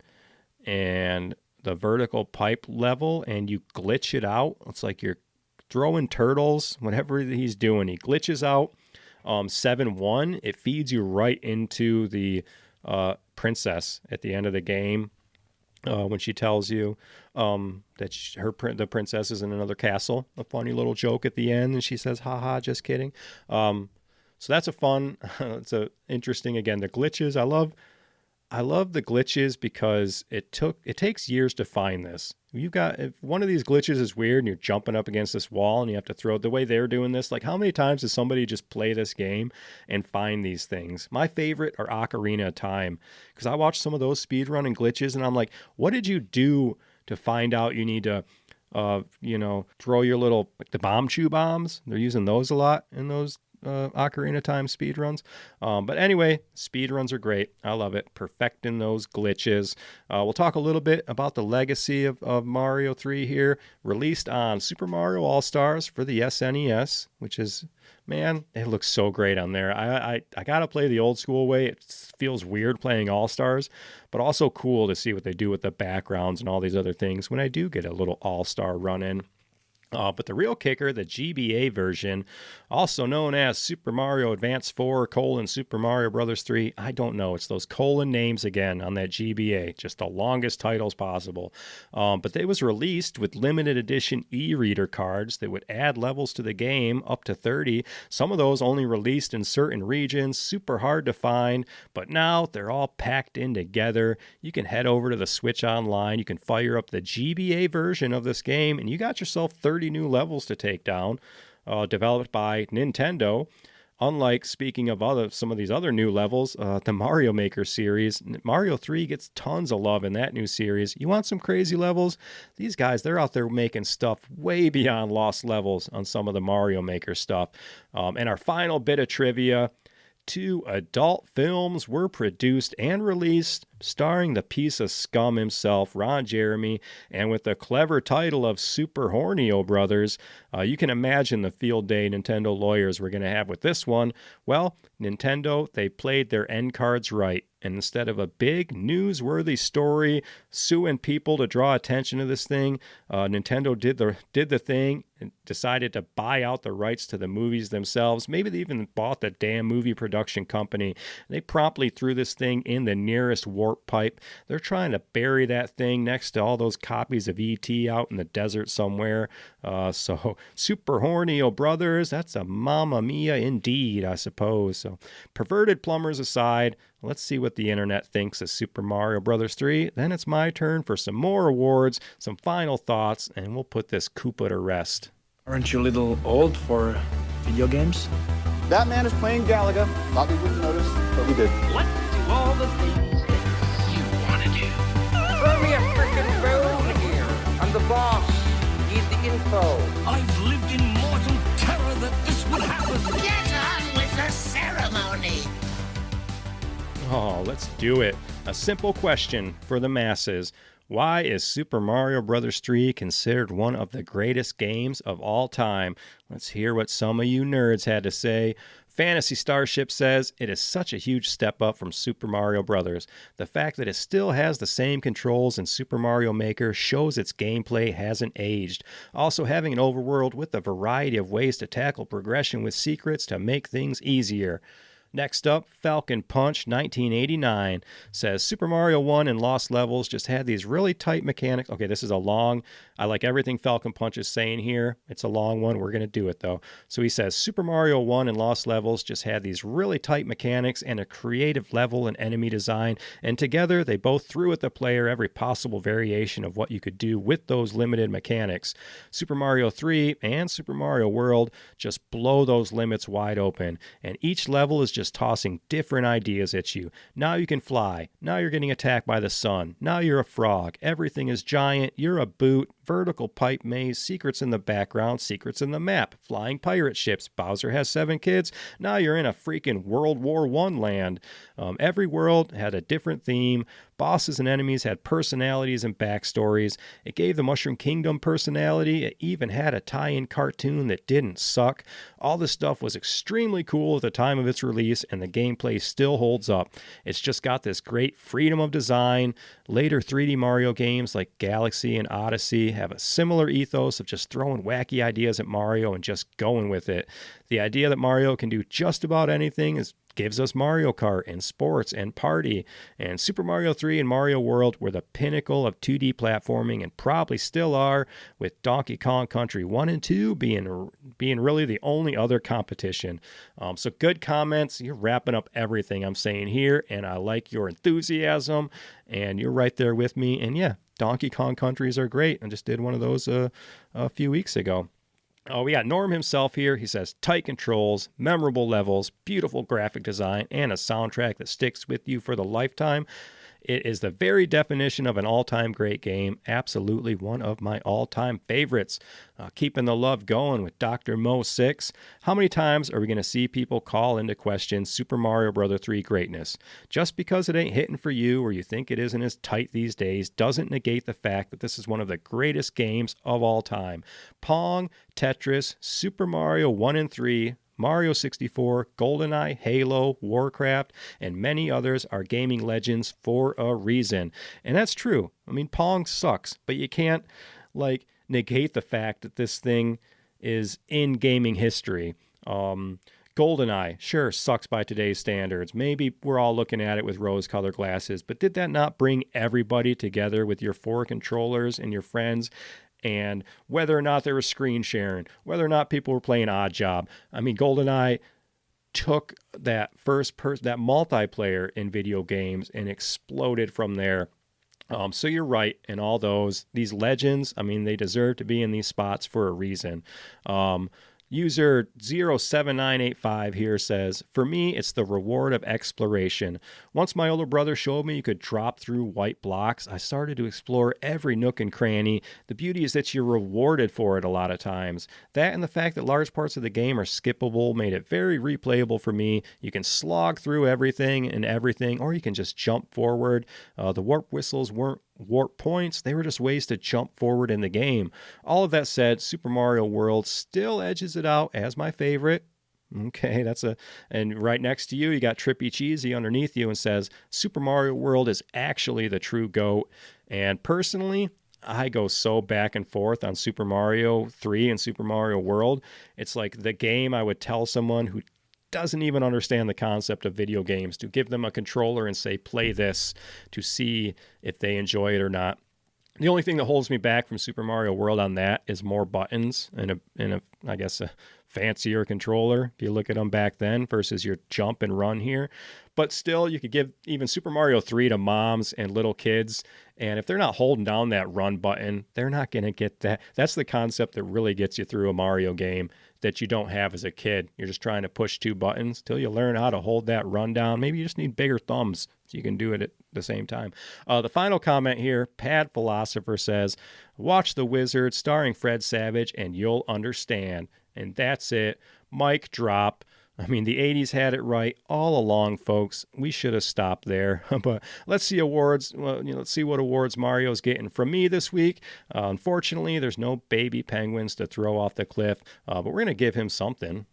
and the vertical pipe level, and you glitch it out. It's like you're throwing turtles. Whatever he's doing, he glitches out. 7-1, it feeds you right into the princess at the end of the game. When she tells you that the princess is in another castle, a funny little joke at the end, and she says, haha, just kidding. So that's a fun, it's a interesting, again, the glitches. I love the glitches because it takes years to find this. If one of these glitches is weird and you're jumping up against this wall and you have to throw it the way they're doing this, like how many times does somebody just play this game and find these things? My favorite are Ocarina of Time, because I watched some of those speedrunning glitches and I'm like, what did you do to find out you need to, throw your little, like the bomb chew bombs? They're using those a lot in those Ocarina of Time speedruns. But anyway, speedruns are great. I love it. Perfecting those glitches. We'll talk a little bit about the legacy of Mario 3 here. Released on Super Mario All-Stars for the SNES, which is, man, it looks so great on there. I got to play the old school way. It feels weird playing All-Stars, but also cool to see what they do with the backgrounds and all these other things when I do get a little All-Star run in. But the real kicker, the GBA version, also known as Super Mario Advance 4, Super Mario Brothers 3, I don't know. It's those colon names again on that GBA, just the longest titles possible. But it was released with limited edition e-reader cards that would add levels to the game, up to 30. Some of those only released in certain regions, super hard to find, but now they're all packed in together. You can head over to the Switch Online, you can fire up the GBA version of this game, and you got yourself 30 new levels to take down, developed by Nintendo. Unlike, speaking of some of these other new levels, the Mario Maker series, Mario 3 gets tons of love in that new series. You want some crazy levels? These guys, they're out there making stuff way beyond lost levels on some of the Mario Maker stuff. And our final bit of trivia, 2 adult films were produced and released starring the piece of scum himself, Ron Jeremy, and with the clever title of Super Hornio Brothers. You can imagine the field day Nintendo lawyers were going to have with this one. Well, Nintendo, they played their end cards right. And instead of a big newsworthy story suing people to draw attention to this thing, Nintendo did the thing and decided to buy out the rights to the movies themselves. Maybe they even bought the damn movie production company. They promptly threw this thing in the nearest war warp pipe. They're trying to bury that thing next to all those copies of E.T. out in the desert somewhere. So super horny, oh brothers, that's a mamma mia indeed, I suppose. So perverted plumbers aside, let's see what the internet thinks of Super Mario Bros. 3. Then it's my turn for some more awards, some final thoughts, and we'll put this Koopa to rest. Aren't you a little old for video games? That man is playing Galaga. Thought we wouldn't notice, but we did. Let's do all the things that you want to do. Throw me a frickin' bone here. I'm the boss. Need the info. I've lived in mortal terror that this would happen. Get on with the ceremony. Oh, let's do it. A simple question for the masses. Why is Super Mario Bros. 3 considered one of the greatest games of all time? Let's hear what some of you nerds had to say. Fantasy Starship says, it is such a huge step up from Super Mario Bros. The fact that it still has the same controls in Super Mario Maker shows its gameplay hasn't aged. Also, having an overworld with a variety of ways to tackle progression with secrets to make things easier. Next up, Falcon Punch 1989 says Super Mario 1 and Lost Levels just had these really tight mechanics. Okay, this is a long, I like everything Falcon Punch is saying here. It's a long one. We're going to do it though. So he says Super Mario 1 and Lost Levels just had these really tight mechanics and a creative level and enemy design. And together they both threw at the player every possible variation of what you could do with those limited mechanics. Super Mario 3 and Super Mario World just blow those limits wide open. And each level is just tossing different ideas at you. Now you can fly. Now you're getting attacked by the sun. Now you're a frog. Everything is giant. You're a boot. Vertical pipe maze. Secrets in the background. Secrets in the map. Flying pirate ships. Bowser has 7 kids. Now you're in a freaking World War I land. Every world had a different theme. Bosses and enemies had personalities and backstories. It gave the Mushroom Kingdom personality. It even had a tie-in cartoon that didn't suck. All this stuff was extremely cool at the time of its release, and the gameplay still holds up. It's just got this great freedom of design. Later 3D Mario games like Galaxy and Odyssey have a similar ethos of just throwing wacky ideas at Mario and just going with it. The idea that Mario can do just about anything gives us Mario Kart and sports and party. And Super Mario 3 and Mario World were the pinnacle of 2D platforming and probably still are, with Donkey Kong Country 1 and 2 being really the only other competition. So good comments. You're wrapping up everything I'm saying here, and I like your enthusiasm, and you're right there with me. And yeah, Donkey Kong Countries are great. I just did one of those a few weeks ago. Oh, we got Norm himself here. He says, tight controls, memorable levels, beautiful graphic design, and a soundtrack that sticks with you for the lifetime. It is the very definition of an all-time great game. Absolutely one of my all-time favorites. Keeping the love going with Dr. Mo 6. How many times are we going to see people call into question Super Mario Bros. 3 greatness? Just because it ain't hitting for you or you think it isn't as tight these days doesn't negate the fact that this is one of the greatest games of all time. Pong, Tetris, Super Mario 1 and 3, Mario 64, GoldenEye, Halo, Warcraft, and many others are gaming legends for a reason. And that's true. I mean, Pong sucks, but you can't, negate the fact that this thing is in gaming history. GoldenEye, sure, sucks by today's standards. Maybe we're all looking at it with rose-colored glasses, but did that not bring everybody together with your 4 controllers and your friends? And whether or not there was screen sharing, whether or not people were playing Odd Job. I mean, GoldenEye took that that multiplayer in video games and exploded from there. So you're right in all these legends. I mean, they deserve to be in these spots for a reason. User 07985 here says, for me, it's the reward of exploration. Once my older brother showed me you could drop through white blocks, I started to explore every nook and cranny. The beauty is that you're rewarded for it a lot of times. That and the fact that large parts of the game are skippable made it very replayable for me. You can slog through everything, or you can just jump forward. The warp whistles weren't warp points, they were just ways to jump forward in the game. All of that said, Super Mario World still edges it out as my favorite. Okay, and right next to you got Trippy Cheesy underneath you and says, Super Mario World is actually the true GOAT. And personally, I go so back and forth on Super Mario 3 and Super Mario World. It's like the game I would tell someone who doesn't even understand the concept of video games, to give them a controller and say, play this, to see if they enjoy it or not. The only thing that holds me back from Super Mario World on that is more buttons and I guess a fancier controller if you look at them back then versus your jump and run here. But still, you could give even Super Mario 3 to moms and little kids, and if they're not holding down that run button, they're not going to get that. That's the concept that really gets you through a Mario game that you don't have as a kid. You're just trying to push 2 buttons till you learn how to hold that run down. Maybe you just need bigger thumbs so you can do it at the same time. The final comment here, Pad Philosopher says, watch The Wizard starring Fred Savage and you'll understand. And that's it. Mic drop. I mean, the 80s had it right all along, folks. We should have stopped there. But let's see awards. Well, let's see what awards Mario's getting from me this week. Unfortunately, there's no baby penguins to throw off the cliff, but we're going to give him something.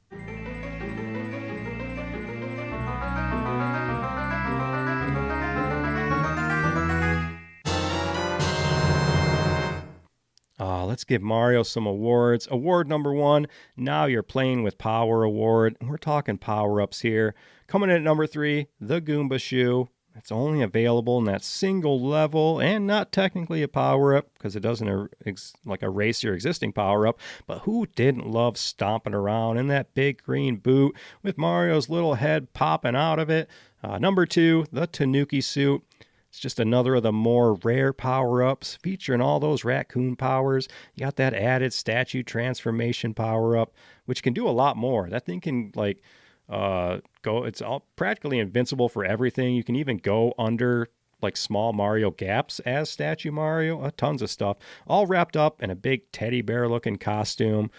Let's give Mario some awards. Award number 1, Now You're Playing with Power Award. We're talking power-ups here. Coming in at number 3, the Goomba Shoe. It's only available in that single level and not technically a power-up because it doesn't erase your existing power-up. But who didn't love stomping around in that big green boot with Mario's little head popping out of it? Number 2, the Tanooki suit. It's just another of the more rare power-ups featuring all those raccoon powers. You got that added statue transformation power-up, which can do a lot more. That thing can it's all practically invincible for everything. You can even go under small Mario gaps as Statue Mario. Tons of stuff. All wrapped up in a big teddy bear looking costume.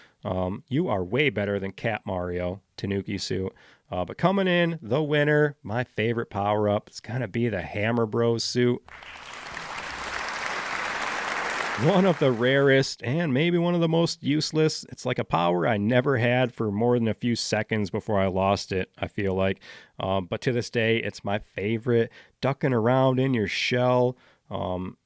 You are way better than Cat Mario, Tanooki suit. But coming in, the winner, my favorite power-up, it's going to be the Hammer Bros suit. One of the rarest and maybe one of the most useless. It's like a power I never had for more than a few seconds before I lost it, I feel like. But to this day, it's my favorite. Ducking around in your shell.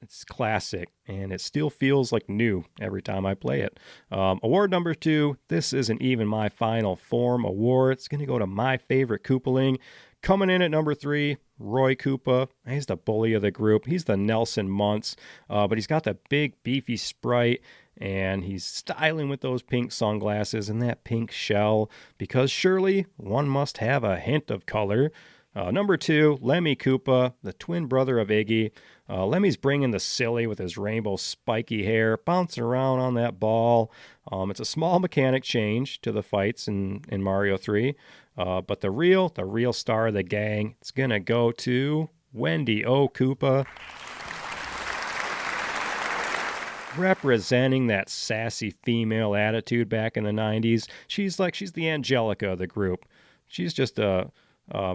It's classic, and it still feels like new every time I play it. Award number 2, this isn't even my final form award. It's going to go to my favorite Koopaling. Coming in at number 3, Roy Koopa. He's the bully of the group. He's the Nelson Muntz, but he's got the big beefy sprite, and he's styling with those pink sunglasses and that pink shell, because surely one must have a hint of color. Number 2, Lemmy Koopa, the twin brother of Iggy. Lemmy's bringing the silly with his rainbow spiky hair, bouncing around on that ball. It's a small mechanic change to the fights in Mario 3. But the real star of the gang, it's going to go to Wendy O. Koopa. Representing that sassy female attitude back in the 90s. She's the Angelica of the group. She's just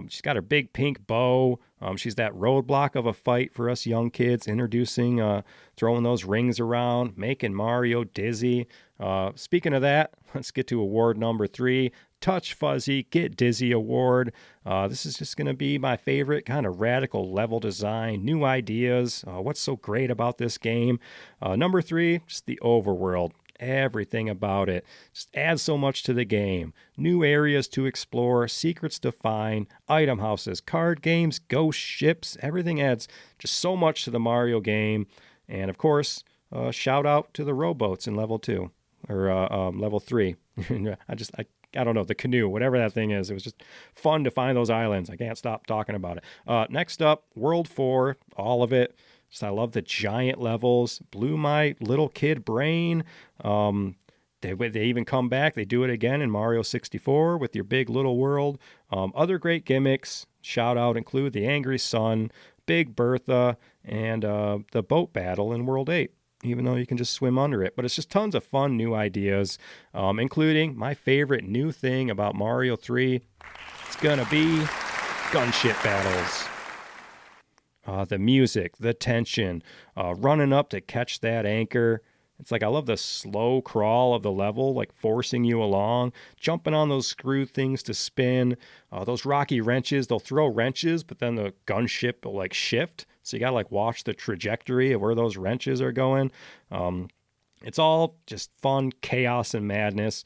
she's got her big pink bow. She's that roadblock of a fight for us young kids, introducing, throwing those rings around, making Mario dizzy. Speaking of that, let's get to award number 3, Touch Fuzzy, Get Dizzy Award. This is just going to be my favorite kind of radical level design, new ideas. What's so great about this game? Number 3, just the overworld. Everything about it just adds so much to the game. New areas to explore, secrets to find, item houses, card games, ghost ships. Everything adds just so much to the Mario game. And of course, shout out to the rowboats in level 2 or level 3. I don't know, the canoe, whatever that thing is. It was just fun to find those islands. I can't stop talking about it. Next up, World 4, all of it. Just, I love the giant levels. Blew my little kid brain. They even come back. They do it again in Mario 64 with your big little world. Other great gimmicks, shout out, include the Angry Sun, Big Bertha, and the boat battle in World 8, even though you can just swim under it. But it's just tons of fun new ideas, including my favorite new thing about Mario 3. It's going to be gunship battles. The music, the tension, running up to catch that anchor. It's like I love the slow crawl of the level, like forcing you along, jumping on those screw things to spin. Those rocky wrenches, they'll throw wrenches, but then the gunship will shift. So you got to watch the trajectory of where those wrenches are going. It's all just fun, chaos, and madness.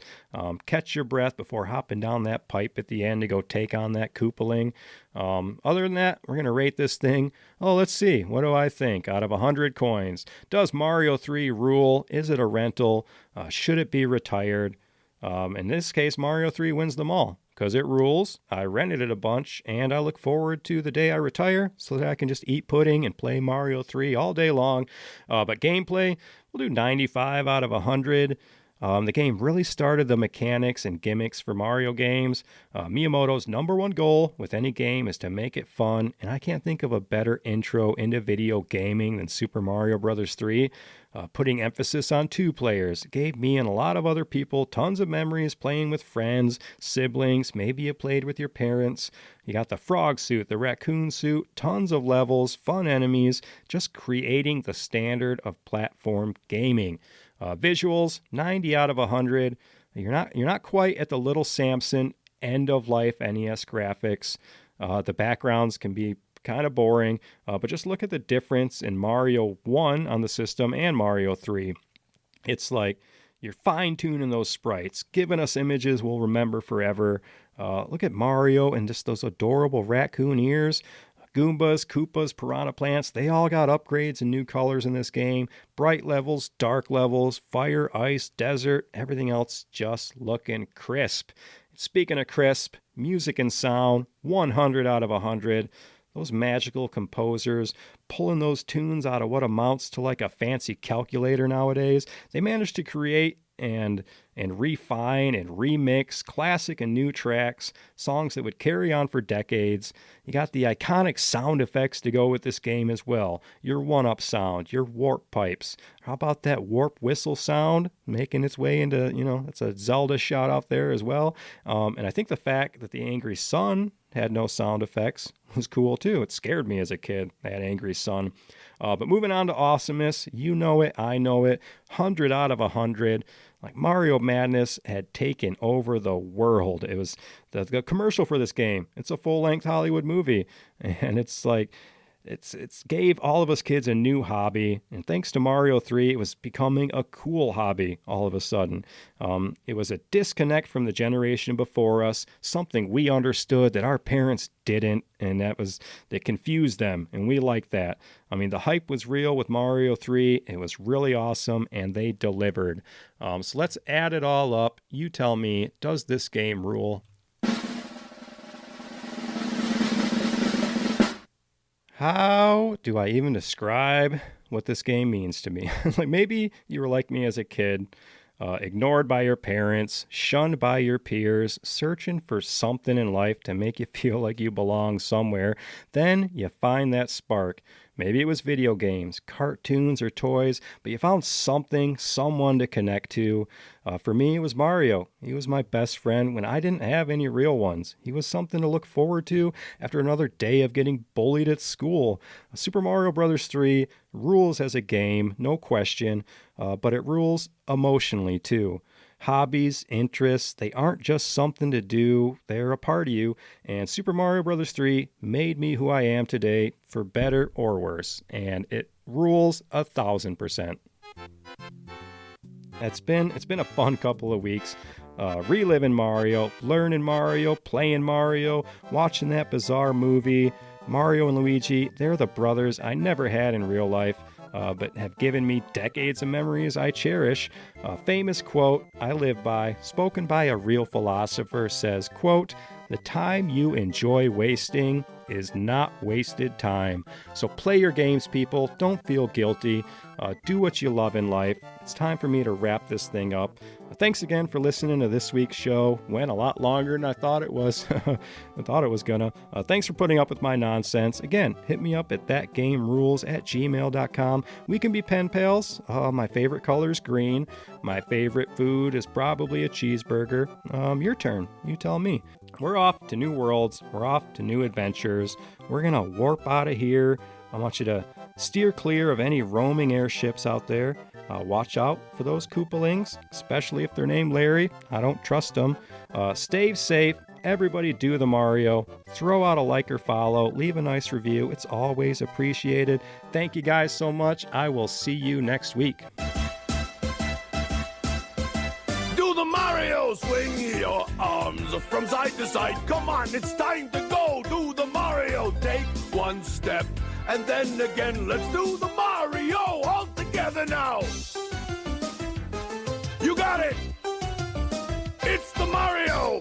Catch your breath before hopping down that pipe at the end to go take on that Koopaling. Other than that, we're going to rate this thing. Oh, let's see. What do I think? Out of 100 coins. Does Mario 3 rule? Is it a rental? Should it be retired? In this case, Mario 3 wins them all because it rules. I rented it a bunch, and I look forward to the day I retire so that I can just eat pudding and play Mario 3 all day long. But gameplay, we'll do 95 out of 100. The game really started the mechanics and gimmicks for Mario games. Miyamoto's number one goal with any game is to make it fun, and I can't think of a better intro into video gaming than Super Mario Bros. 3. Putting emphasis on 2 players gave me and a lot of other people tons of memories playing with friends, siblings, maybe you played with your parents. You got the frog suit, the raccoon suit, tons of levels, fun enemies, just creating the standard of platform gaming. Visuals, 90 out of 100. You're not quite at the Little Samson end of life NES graphics. The backgrounds can be kind of boring, but just look at the difference in Mario 1 on the system and Mario 3. It's like you're fine-tuning those sprites, giving us images we'll remember forever. Look at Mario and just those adorable raccoon ears. Goombas, Koopas, Piranha Plants, they all got upgrades and new colors in this game. Bright levels, dark levels, fire, ice, desert, everything else just looking crisp. Speaking of crisp, music and sound, 100 out of 100. Those magical composers pulling those tunes out of what amounts to like a fancy calculator nowadays. They managed to create and refine and remix classic and new tracks, songs that would carry on for decades. You got the iconic sound effects to go with this game as well. Your one-up sound, your warp pipes. How about that warp whistle sound making its way into, it's a Zelda shot out there as well. And I think the fact that the Angry Sun had no sound effects was cool too. It scared me as a kid, that Angry Sun. But moving on to awesomeness, you know it, I know it, 100 out of 100. Like Mario Madness had taken over the world. It was the commercial for this game. It's a full-length Hollywood movie, and it's like it's gave all of us kids a new hobby. And thanks to Mario 3, it was becoming a cool hobby all of a sudden. It was a disconnect from the generation before us, something we understood that our parents didn't, and that confused them, and we liked that. I mean, the hype was real with Mario 3. It was really awesome, and they delivered. So let's add it all up. You tell me, does this game rule? How do I even describe what this game means to me? Like maybe you were like me as a kid, ignored by your parents, shunned by your peers, searching for something in life to make you feel like you belong somewhere. Then you find that spark. Maybe it was video games, cartoons, or toys, but you found something, someone to connect to. For me, it was Mario. He was my best friend when I didn't have any real ones. He was something to look forward to after another day of getting bullied at school. Super Mario Bros. 3 rules as a game, no question, but it rules emotionally too. Hobbies, interests, they aren't just something to do, they're a part of you. And Super Mario Bros. 3 made me who I am today, for better or worse. And it rules 1,000%. It's been a fun couple of weeks. Reliving Mario, learning Mario, playing Mario, watching that bizarre movie. Mario and Luigi, they're the brothers I never had in real life. But have given me decades of memories I cherish. A famous quote I live by, spoken by a real philosopher, says, quote, "The time you enjoy wasting is not wasted time." So play your games, people. Don't feel guilty. Do what you love in life. It's time for me to wrap this thing up. Thanks again for listening to this week's show. Went a lot longer than I thought it was. gonna. Thanks for putting up with my nonsense. Again, hit me up at thatgamerules@gmail.com. We can be pen pals. My favorite color is green. My favorite food is probably a cheeseburger. Your turn. You tell me. We're off to new worlds. We're off to new adventures. We're gonna warp out of here. I want you to steer clear of any roaming airships out there. Watch out for those Koopalings, especially if they're named Larry. I don't trust them. Stay safe. Everybody do the Mario. Throw out a like or follow. Leave a nice review. It's always appreciated. Thank you guys so much. I will see you next week. Mario. Swing your arms from side to side. Come on, it's time to go. Do the Mario. Take one step, and then again, let's do the Mario. All together now. You got it. It's the Mario.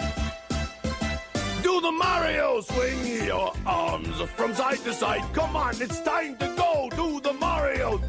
Do the Mario. Swing your arms from side to side. Come on, it's time to go. Do the Mario.